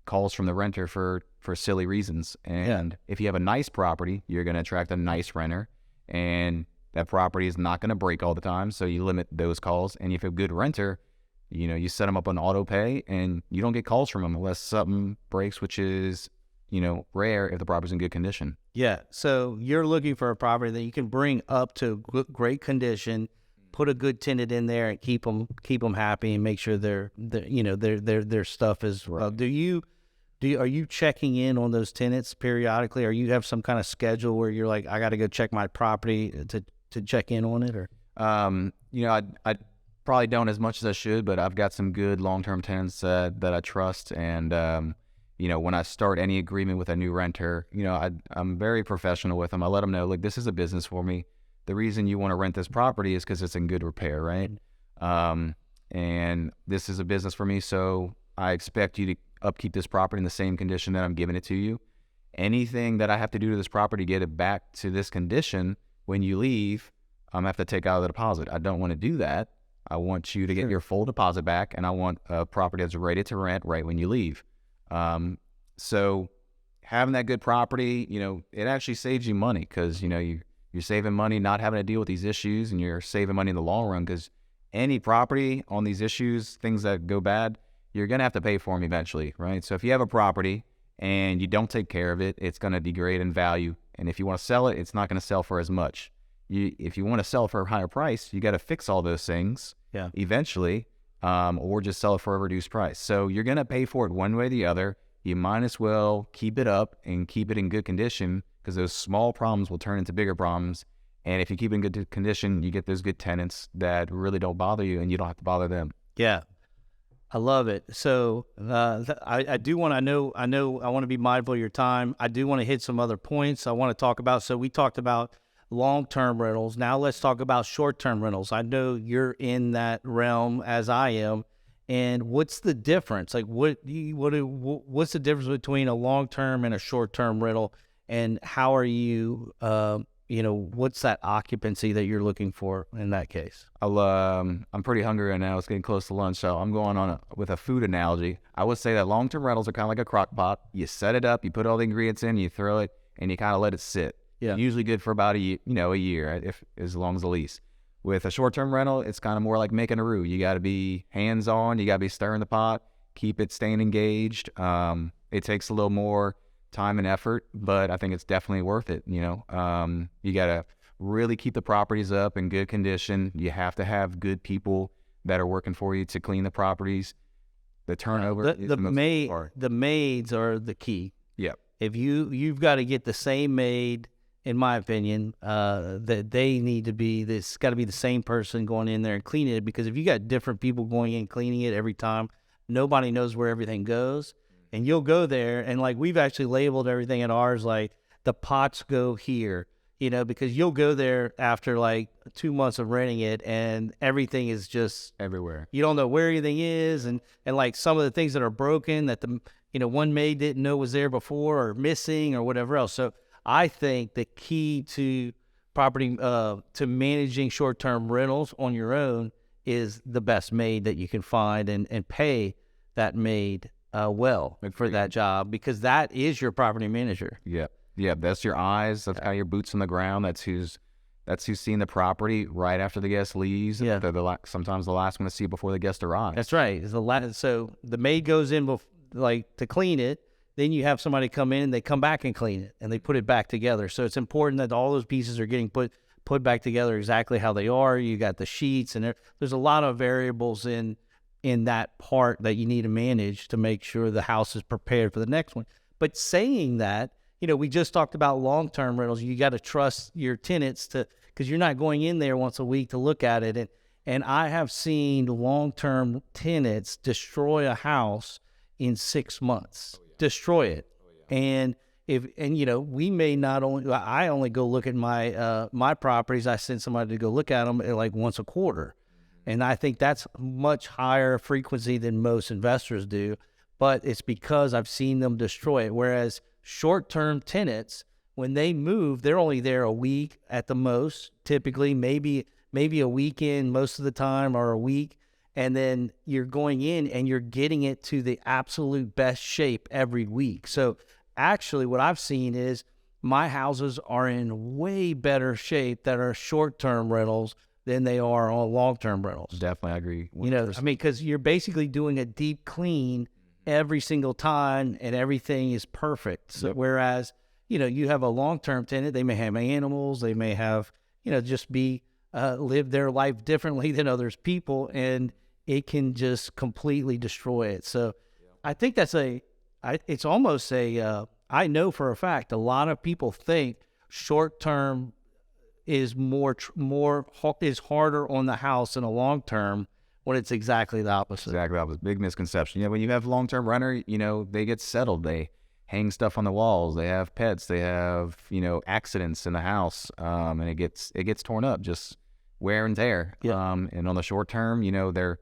calls from the renter for silly reasons. And if you have a nice property, you're going to attract a nice renter, and that property is not going to break all the time. So you limit those calls. And if you have a good renter, you set them up on auto pay, and you don't get calls from them unless something breaks, which is, rare if the property's in good condition. Yeah. So you're looking for a property that you can bring up to great condition, put a good tenant in there, and keep them happy, and make sure their stuff is right. Are you checking in on those tenants periodically, or you have some kind of schedule where you're like, I got to go check my property to check in on it? Or I probably don't as much as I should, but I've got some good long-term tenants that I trust, and when I start any agreement with a new renter, I'm very professional with them. I let them know, look, this is a business for me. The reason you want to rent this property is because it's in good repair, right? And this is a business for me, so I expect you to upkeep this property in the same condition that I'm giving it to you. Anything that I have to do to this property to get it back to this condition when you leave, I'm going to have to take out of the deposit. I don't want to do that. I want you to get your full deposit back, and I want a property that's ready to rent right when you leave. So having that good property, it actually saves you money, because, you're You're saving money not having to deal with these issues, and you're saving money in the long run, because any property on these issues, things that go bad, you're going to have to pay for them eventually, right? So if you have a property and you don't take care of it, it's going to degrade in value. And if you want to sell it, it's not going to sell for as much. If you want to sell for a higher price, you got to fix all those things eventually, or just sell it for a reduced price. So you're going to pay for it one way or the other. You might as well keep it up and keep it in good condition, because those small problems will turn into bigger problems. And if you keep it in good condition, you get those good tenants that really don't bother you, and you don't have to bother them. Yeah. I love it. So I do want to, I want to be mindful of your time. I do want to hit some other points I want to talk about. So we talked about long-term rentals. Now let's talk about short-term rentals. I know you're in that realm as I am. And what's the difference? Like what's the difference between a long-term and a short-term rental? And how are you, what's that occupancy that you're looking for in that case? I'm pretty hungry right now. It's getting close to lunch, so I'm going on with a food analogy. I would say that long-term rentals are kind of like a crock pot. You set it up, you put all the ingredients in, you throw it, and you kind of let it sit. Yeah. Usually good for about a year, if as long as the lease. With a short-term rental, it's kind of more like making a roux. You got to be hands-on. You got to be stirring the pot, keep it staying engaged. It takes a little more time and effort, but I think it's definitely worth it. You got to really keep the properties up in good condition. You have to have good people that are working for you to clean the properties. The turnover is the most part. The maids are the key. Yeah. If you've got to get the same maid, in my opinion, that they need to be, this got to be the same person going in there and cleaning it, because if you got different people going in cleaning it every time, nobody knows where everything goes. And you'll go there, and like we've actually labeled everything at ours, like the pots go here, because you'll go there after like 2 months of renting it, and everything is just everywhere. You don't know where anything is, and like some of the things that are broken that one maid didn't know was there before, or missing, or whatever else. So I think the key to property, to managing short-term rentals on your own, is the best maid that you can find, and pay that maid well for that job, because that is your property manager. Yeah. That's your eyes. That's how your boots on the ground. That's who's seeing the property right after the guest leaves. Yeah. They're sometimes the last one to see it before the guest arrives. That's right. So the maid goes in to clean it. Then you have somebody come in, and they come back and clean it, and they put it back together. So it's important that all those pieces are getting put back together exactly how they are. You got the sheets, and there's a lot of variables in that part that you need to manage to make sure the house is prepared for the next one. But saying that, we just talked about long-term rentals. You got to trust your tenants because you're not going in there once a week to look at it. And I have seen long-term tenants destroy a house in 6 months. Destroy it. And we may not only, I only go look at my properties. I send somebody to go look at them like once a quarter. And I think that's much higher frequency than most investors do, but it's because I've seen them destroy it. Whereas short-term tenants, when they move, they're only there a week at the most, typically, maybe a weekend most of the time, or a week. And then you're going in and you're getting it to the absolute best shape every week. So actually what I've seen is my houses are in way better shape that are short-term rentals than they are on long-term rentals. Definitely, I agree. Because you're basically doing a deep clean every single time, and everything is perfect. So whereas, you have a long-term tenant, they may have animals, they may have, just be live their life differently than others people, and it can just completely destroy it. So I think that's it's almost I know for a fact a lot of people think short-term is is harder on the house than a long-term, when it's exactly the opposite. Exactly, that was a big misconception. When you have long-term renter, they get settled. They hang stuff on the walls. They have pets. They have, accidents in the house, and it gets torn up, just wear and tear. Yeah. And on the short term, they're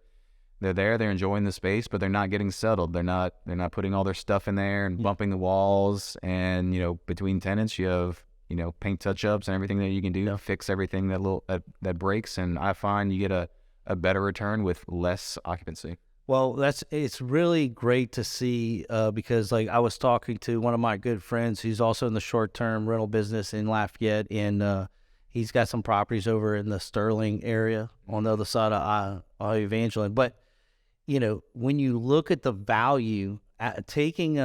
there, they're enjoying the space, but they're not getting settled. They're not putting all their stuff in there and bumping the walls. And between tenants, you have paint touch-ups and everything that you can do to fix everything that breaks. And I find you get a better return with less occupancy. Well, it's really great to see, because like I was talking to one of my good friends who's also in the short-term rental business in Lafayette, and He's got some properties over in the Sterling area on the other side of Evangeline. But, when you look at the value, taking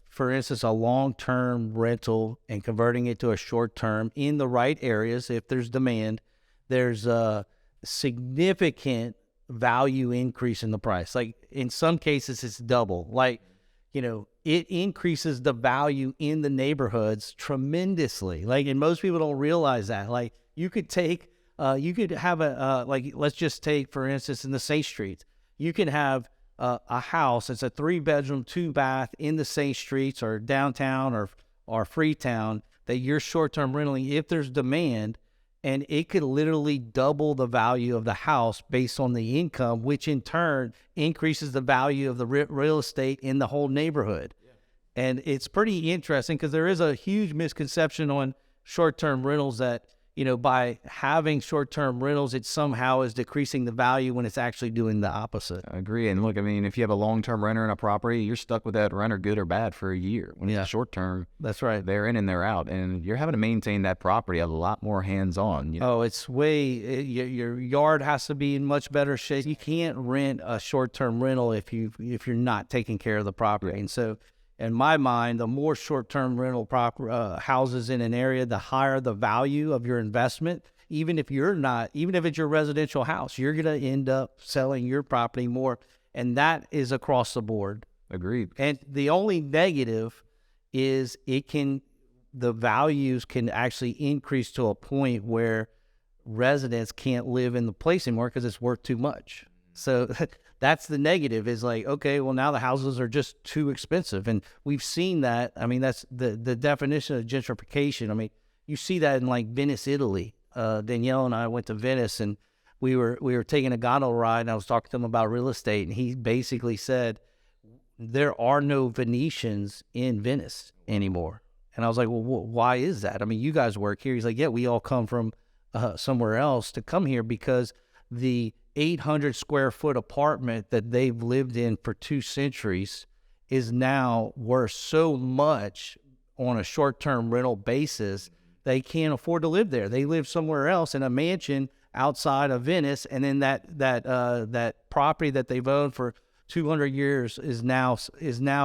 for instance, a long-term rental and converting it to a short-term in the right areas, if there's demand, there's a significant value increase in the price. Like in some cases, it's double. Like, it increases the value in the neighborhoods tremendously. Like, and most people don't realize that. Like, you could have like, let's just take, for instance, in the Saint Streets, you can have a house. It's a 3-bedroom, 2-bath in the Saint Streets or downtown or Freetown that you're short-term renting if there's demand, and it could literally double the value of the house based on the income, which in turn increases the value of the real estate in the whole neighborhood. Yeah. And it's pretty interesting because there is a huge misconception on short-term rentals that, by having short-term rentals, it somehow is decreasing the value when it's actually doing the opposite. I agree. And look, I mean, if you have a long-term renter in a property, you're stuck with that renter, good or bad, for a year. When it's short-term, that's right. They're in and they're out. And you're having to maintain that property a lot more hands-on. Oh, it's your yard has to be in much better shape. You can't rent a short-term rental if you're not taking care of the property. And so, in my mind, the more short-term rental houses in an area, the higher the value of your investment. Even if it's your residential house, you're going to end up selling your property more. And that is across the board. Agreed. And the only negative is the values can actually increase to a point where residents can't live in the place anymore because it's worth too much. So that's the negative, is like, okay, well, now the houses are just too expensive. And we've seen that. I mean, that's the definition of gentrification. I mean, you see that in like Venice, Italy. Danielle and I went to Venice, and we were taking a gondola ride, and I was talking to him about real estate, and he basically said, there are no Venetians in Venice anymore. And I was like, well, why is that? I mean, you guys work here. He's like, yeah, we all come from somewhere else to come here because the 800 square foot apartment that they've lived in for 2 centuries is now worth so much on a short-term rental basis, they can't afford to live there. They live somewhere else in a mansion outside of Venice, and then that property that they've owned for 200 years is now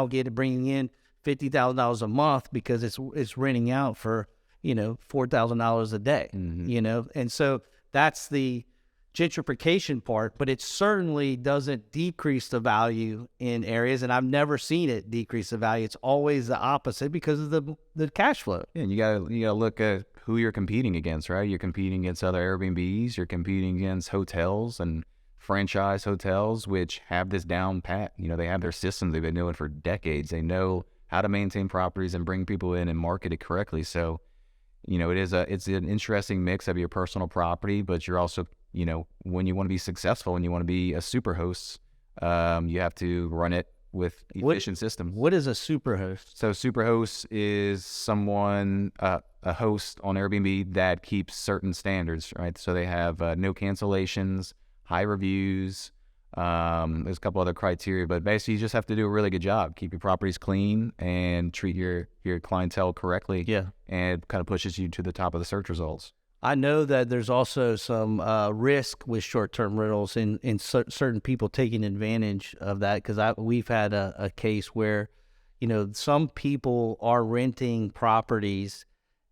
bringing in $50,000 a month because it's renting out for $4,000 a day. Mm-hmm. And so that's the gentrification part, but it certainly doesn't decrease the value in areas, and I've never seen it decrease the value. It's always the opposite because of the cash flow. Yeah, and you gotta look at who you're competing against, right? You're competing against other Airbnbs, you're competing against hotels and franchise hotels, which have this down pat. They have their systems they've been doing for decades. They know how to maintain properties and bring people in and market it correctly. So, it's an interesting mix of your personal property, but you're also, when you want to be successful and you want to be a super host, you have to run it with efficient systems. What is a super host? So super host is someone, a host on Airbnb that keeps certain standards, right? So they have no cancellations, high reviews. There's a couple other criteria, but basically you just have to do a really good job. Keep your properties clean and treat your clientele correctly. Yeah. And it kind of pushes you to the top of the search results. I know that there's also some risk with short-term rentals in certain people taking advantage of that, because we've had a case where, some people are renting properties,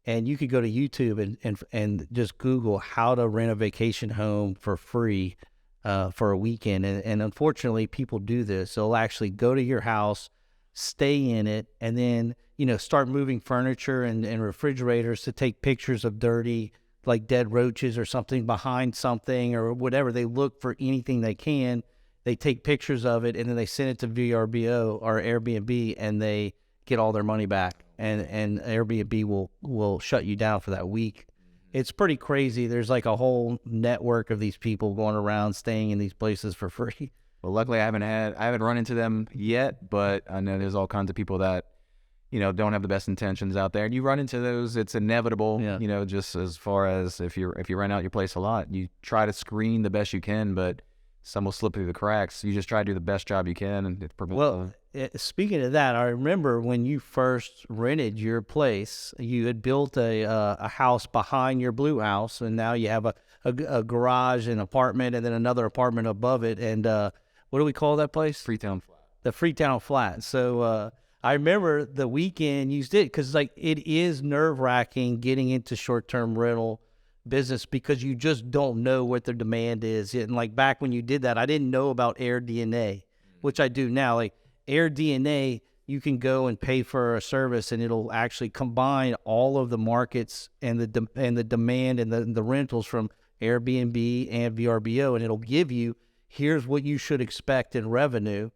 and you could go to YouTube and just Google how to rent a vacation home for free for a weekend. And unfortunately, people do this. They'll actually go to your house, stay in it, and then, start moving furniture and refrigerators to take pictures of dirty, like dead roaches or something behind something or whatever. They look for anything they can. They take pictures of it, and then they send it to VRBO or Airbnb, and they get all their money back. And Airbnb will shut you down for that week. It's pretty crazy. There's like a whole network of these people going around staying in these places for free. Well, luckily I haven't run into them yet, but I know there's all kinds of people that, don't have the best intentions out there. And you run into those, it's inevitable, just as far as if you rent out your place a lot, you try to screen the best you can, but some will slip through the cracks. You just try to do the best job you can. And speaking of that, I remember when you first rented your place, you had built a house behind your blue house, and now you have a garage, an apartment, and then another apartment above it. And what do we call that place? Freetown Flat. The Freetown Flat. So I remember the weekend you did, because like it is nerve-wracking getting into short-term rental business because you just don't know what their demand is. And like back when you did that, I didn't know about Air DNA, which I do now. Like Air DNA, you can go and pay for a service, and it'll actually combine all of the markets and the demand and the rentals from Airbnb and VRBO, and it'll give you, here's what you should expect in revenue.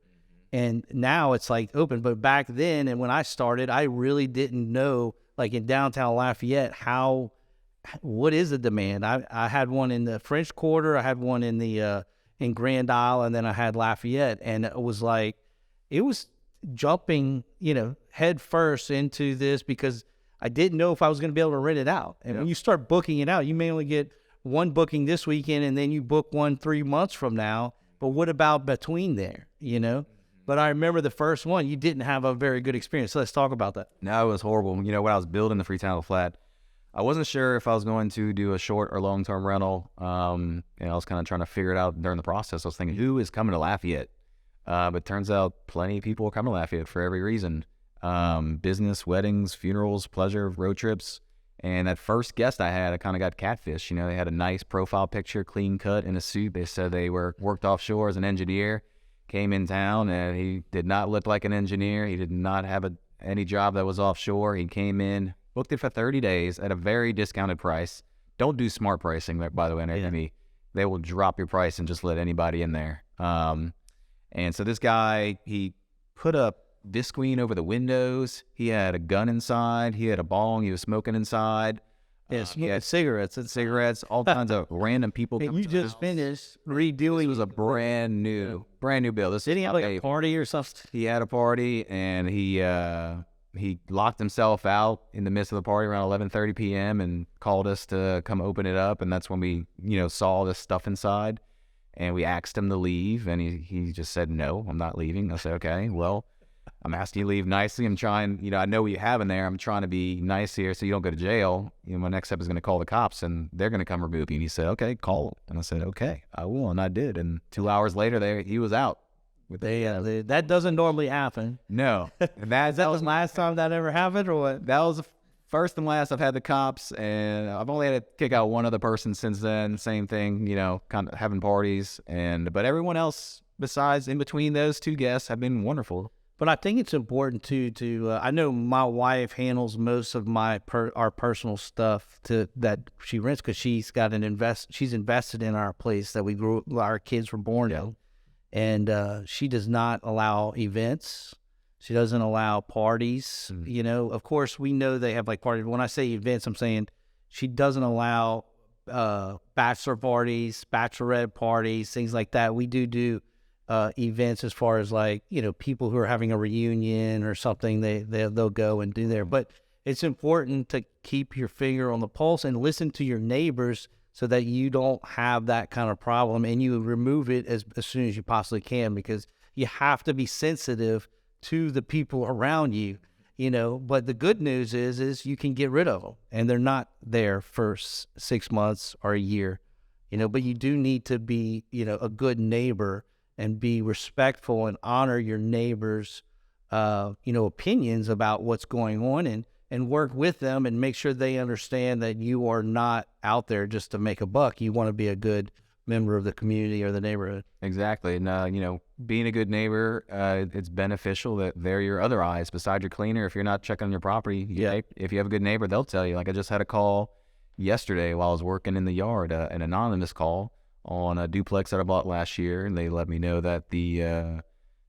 And now it's like open. But back then, and when I started, I really didn't know, like in downtown Lafayette, what is the demand. I had one in the French Quarter, I had one in the in Grand Isle, and then I had Lafayette, and it was jumping, head first into this because I didn't know if I was going to be able to rent it out. And when you start booking it out, you may only get one booking this weekend, and then you book one 3 months from now. But what about between there, But I remember the first one, you didn't have a very good experience. So let's talk about that. No, it was horrible. When I was building the Freetown Flat, I wasn't sure if I was going to do a short or long-term rental. And I was kind of trying to figure it out during the process. I was thinking, who is coming to Lafayette? But turns out plenty of people are coming to Lafayette for every reason. Business, weddings, funerals, pleasure, road trips. And that first guest I had, I kind of got catfish. They had a nice profile picture, clean cut, in a suit. They said they worked offshore as an engineer. Came in town, and he did not look like an engineer. He did not have any job that was offshore. He came in, booked it for 30 days at a very discounted price. Don't do smart pricing, by the way, on Airbnb. They will drop your price and just let anybody in there. And so this guy, he put up visqueen over the windows. He had a gun inside. He had a bong. He was smoking inside. Yes, he had cigarettes, all kinds of random people. And you just finished redoing. It was a brand new build. Did he have like a party or something? He had a party, and he locked himself out in the midst of the party around 11:30 p.m. and called us to come open it up. And that's when we, saw this stuff inside, and we asked him to leave, and he just said, "No, I'm not leaving." I said, "Okay, well, I'm asking you to leave nicely. I'm trying, I know what you have in there. I'm trying to be nice here so you don't go to jail. My next step is going to call the cops, and they're going to come remove you." And he said, "Okay, call them." And I said, "Okay, I will." And I did. And 2 hours later, he was out. That doesn't normally happen. No. That was the last time that ever happened, or what? That was the first and last I've had the cops, and I've only had to kick out one other person since then. Same thing, kind of having parties. But everyone else besides in between those two guests have been wonderful. But I think it's important to I know my wife handles most of our personal stuff that she rents, because she's invested in our place that our kids were born in, and she does not allow events. She doesn't allow parties. Of course we know they have like parties. When I say events, I'm saying she doesn't allow bachelor parties, bachelorette parties, things like that. We do events as far as like, people who are having a reunion or something, they'll go and do there. But it's important to keep your finger on the pulse and listen to your neighbors so that you don't have that kind of problem, and you remove it as soon as you possibly can, because you have to be sensitive to the people around you, But the good news is you can get rid of them, and they're not there for 6 months or a year, but you do need to be, a good neighbor and be respectful and honor your neighbors' opinions about what's going on, and work with them and make sure they understand that you are not out there just to make a buck. You want to be a good member of the community or the neighborhood. Exactly. And, being a good neighbor, it's beneficial that they're your other eyes beside your cleaner. If you're not checking on your property, if you have a good neighbor, they'll tell you. Like I just had a call yesterday while I was working in the yard, an anonymous call on a duplex that I bought last year, and they let me know that the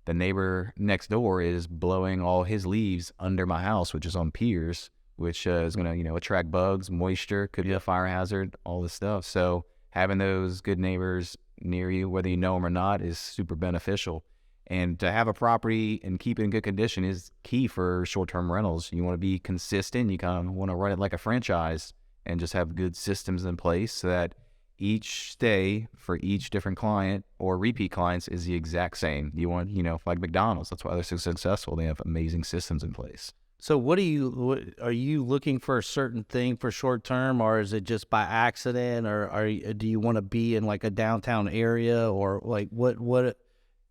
neighbor next door is blowing all his leaves under my house, which is on piers, which is going to, attract bugs, moisture, could be a fire hazard, all this stuff. So having those good neighbors near you, whether you know them or not, is super beneficial. And to have a property and keep it in good condition is key for short-term rentals. You want to be consistent. You kind of want to run it like a franchise and just have good systems in place so that each stay for each different client or repeat clients is the exact same. You want, like McDonald's, that's why they're so successful. They have amazing systems in place. So what are you looking for a certain thing for short term, or is it just by accident, or do you want to be in like a downtown area, or like what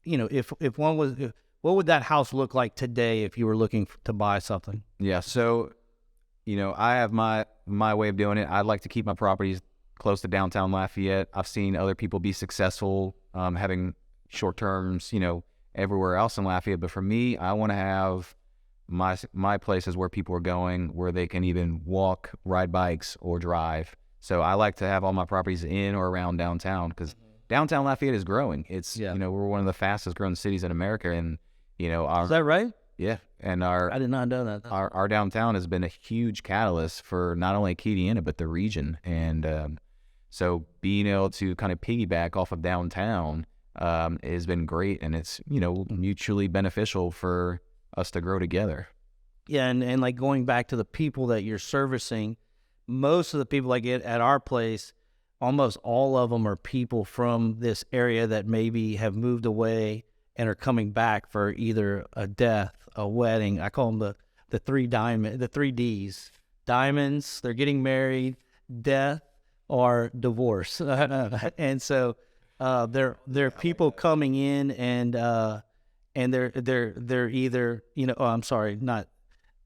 if one was, what would that house look like today if you were looking to buy something? Yeah. So, I have my way of doing it. I'd like to keep my properties close to downtown Lafayette. I've seen other people be successful having short terms, everywhere else in Lafayette. But for me, I want to have my places where people are going, where they can even walk, ride bikes, or drive. So I like to have all my properties in or around downtown, because downtown Lafayette is growing. It's we're one of the fastest growing cities in America, and is that right? Yeah, and I did not know that. Our downtown has been a huge catalyst for not only Keaty but the region, and so being able to kind of piggyback off of downtown has been great, and it's mutually beneficial for us to grow together. Yeah, and like going back to the people that you're servicing, most of the people like at our place, almost all of them are people from this area that maybe have moved away and are coming back for either a death, a wedding. I call them the three Ds. Diamonds, they're getting married, death, or divorce. And so they're people coming in, and they're either I'm sorry, not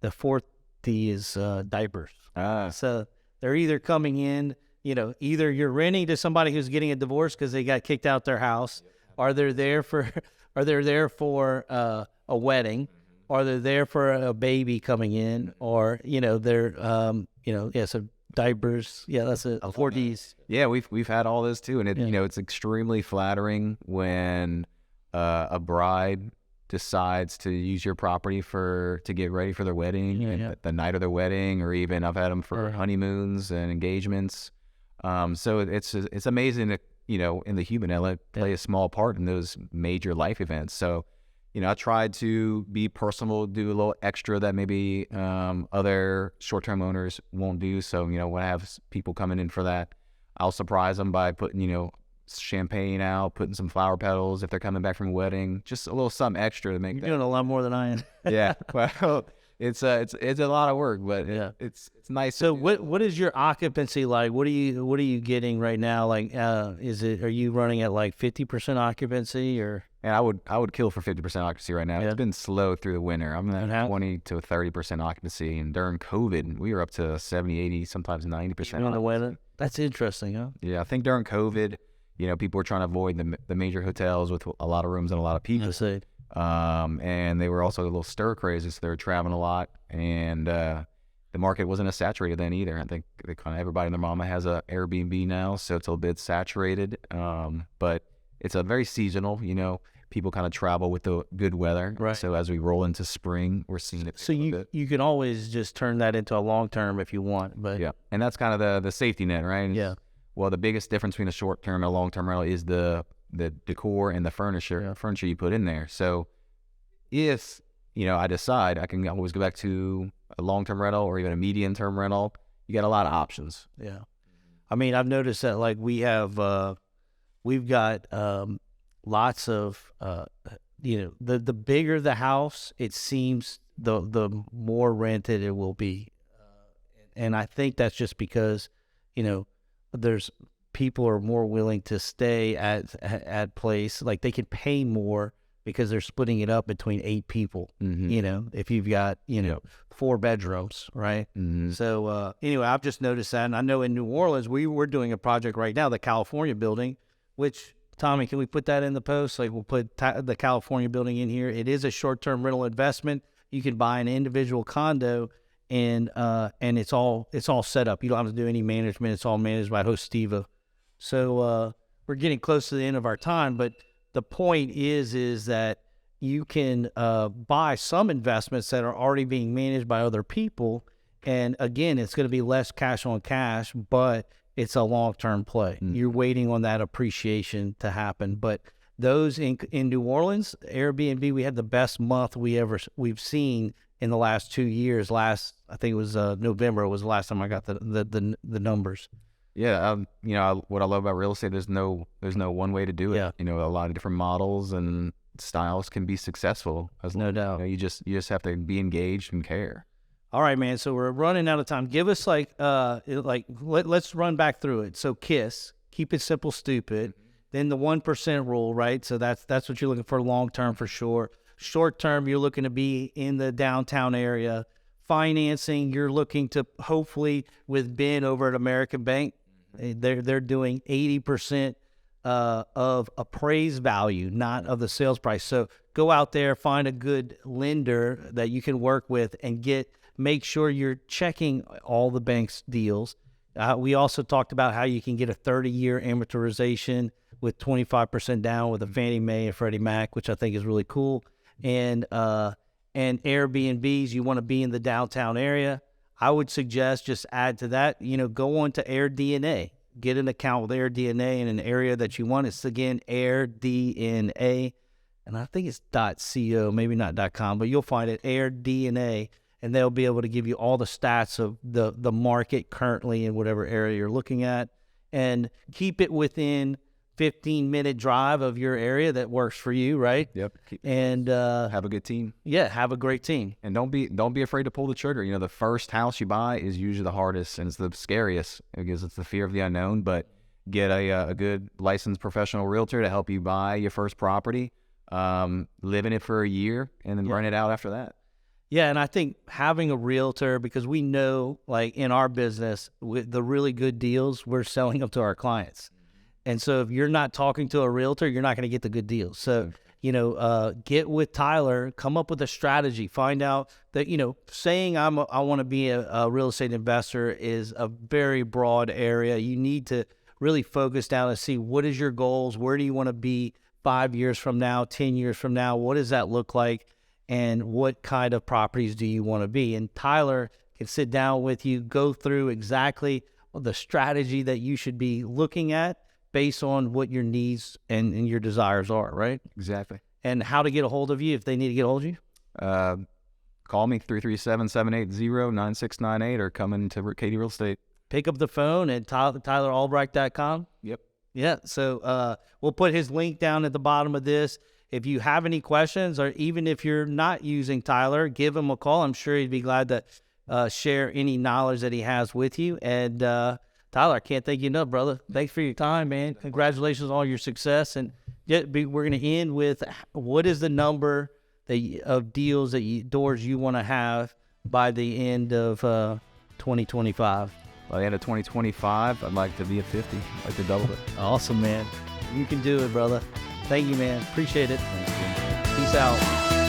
the fourth D is diapers. So they're either coming in, either you're renting to somebody who's getting a divorce because they got kicked out their house, or they're there for a wedding, or they're there for a baby coming in, or they're so diapers. Yeah, that's it. 4 Ds. Yeah, we've had all this too, and it's extremely flattering when a bride decides to use your property to get ready for their wedding, the night of their wedding, or even I've had them for honeymoons and engagements. So it's amazing that in the human element play a small part in those major life events. So I tried to be personal, do a little extra that maybe other short-term owners won't do. So when I have people coming in for that, I'll surprise them by putting champagne out, putting some flower petals if they're coming back from a wedding, just a little something extra to make. You're doing a lot more than I am. Yeah, well, it's a lot of work, but it's nice. So what is your occupancy like? What are you getting right now? Like, are you running at like 50% occupancy, or? And I would kill for 50% occupancy right now. Yeah. It's been slow through the winter. I'm at 20 to 30% occupancy, and during COVID, we were up to 70, 80, sometimes 90%. On the weather. That's interesting, huh? Yeah, I think during COVID, people were trying to avoid the major hotels with a lot of rooms and a lot of people. I see. And they were also a little stir crazy, so they were traveling a lot, and the market wasn't as saturated then either. I think everybody and their mama has a Airbnb now, so it's a little bit saturated. But it's a very seasonal. People kind of travel with the good weather. Right. So as we roll into spring, we're seeing it. So you can always just turn that into a long term if you want. But yeah, and that's kind of the safety net, right? Yeah. Well, the biggest difference between a short term and a long term rental is the decor and the furniture you put in there. So if I decide, I can always go back to a long term rental or even a medium term rental. You got a lot of options. Yeah, I mean, I've noticed that like we've got lots of the bigger the house, it seems the more rented it will be, and I think that's just because there's people are more willing to stay at place, like they can pay more because they're splitting it up between 8 people. Mm-hmm. If you've got 4 bedrooms, right? Mm-hmm. So anyway, I've just noticed that, and I know in New Orleans we're doing a project right now, the California building, which Tommy, can we put that in the post? Like we'll put the California building in here. It is a short-term rental investment. You can buy an individual condo, and it's all set up. You don't have to do any management. It's all managed by host Steve. So we're getting close to the end of our time, but the point is that you can buy some investments that are already being managed by other people, and again, it's going to be less cash on cash, but it's a long-term play. You're waiting on that appreciation to happen. But those in New Orleans, Airbnb, we had the best month we've seen in the last 2 years. I think it was November was the last time I got the numbers. Yeah, what I love about real estate, there's no one way to do it. Yeah. A lot of different models and styles can be successful. No doubt. You just have to be engaged and care. All right, man. So we're running out of time. Give us let's run back through it. So KISS, keep it simple, stupid. Then the 1% rule, right? So that's what you're looking for long term for sure. Short term, you're looking to be in the downtown area. Financing, you're looking to hopefully with Ben over at American Bank, they're doing 80% of appraised value, not of the sales price. So go out there, find a good lender that you can work with, and make sure you're checking all the bank's deals. We also talked about how you can get a 30-year amortization with 25% down with a Fannie Mae and Freddie Mac, which I think is really cool. And Airbnbs, you want to be in the downtown area. I would suggest just add to that, go on to AirDNA. Get an account with AirDNA in an area that you want. It's, again, AirDNA. And I think it's .co, maybe not .com, but you'll find it, AirDNA. And they'll be able to give you all the stats of the market currently in whatever area you're looking at. And keep it within 15-minute drive of your area that works for you, right? Yep. And have a good team. Yeah, have a great team. And don't be afraid to pull the trigger. The first house you buy is usually the hardest and it's the scariest because it's the fear of the unknown. But get a good licensed professional realtor to help you buy your first property, live in it for a year, and then rent it out after that. Yeah, and I think having a realtor, because we know, like in our business, with the really good deals, we're selling them to our clients. And so if you're not talking to a realtor, you're not going to get the good deals. So, get with Tyler, come up with a strategy, find out that, saying I want to be a real estate investor is a very broad area. You need to really focus down and see what is your goals, where do you want to be 5 years from now, 10 years from now, what does that look like, and what kind of properties do you want to be? And Tyler can sit down with you, go through exactly the strategy that you should be looking at based on what your needs and your desires are, right? Exactly. And how to get a hold of you if they need to get a hold of you? Call me, 337-780-9698, or come into Keaty Real Estate. Pick up the phone at TylerAlbrecht.com. Yep. Yeah, so we'll put his link down at the bottom of this. If you have any questions, or even if you're not using Tyler, give him a call. I'm sure he'd be glad to share any knowledge that he has with you. And Tyler, I can't thank you enough, brother. Thanks for your time, man. Congratulations on all your success. And we're going to end with, what is the number of deals doors you want to have by the end of 2025? By the end of 2025, I'd like to be at 50. I'd like to double it. Awesome, man. You can do it, brother. Thank you, man. Appreciate it. Peace out.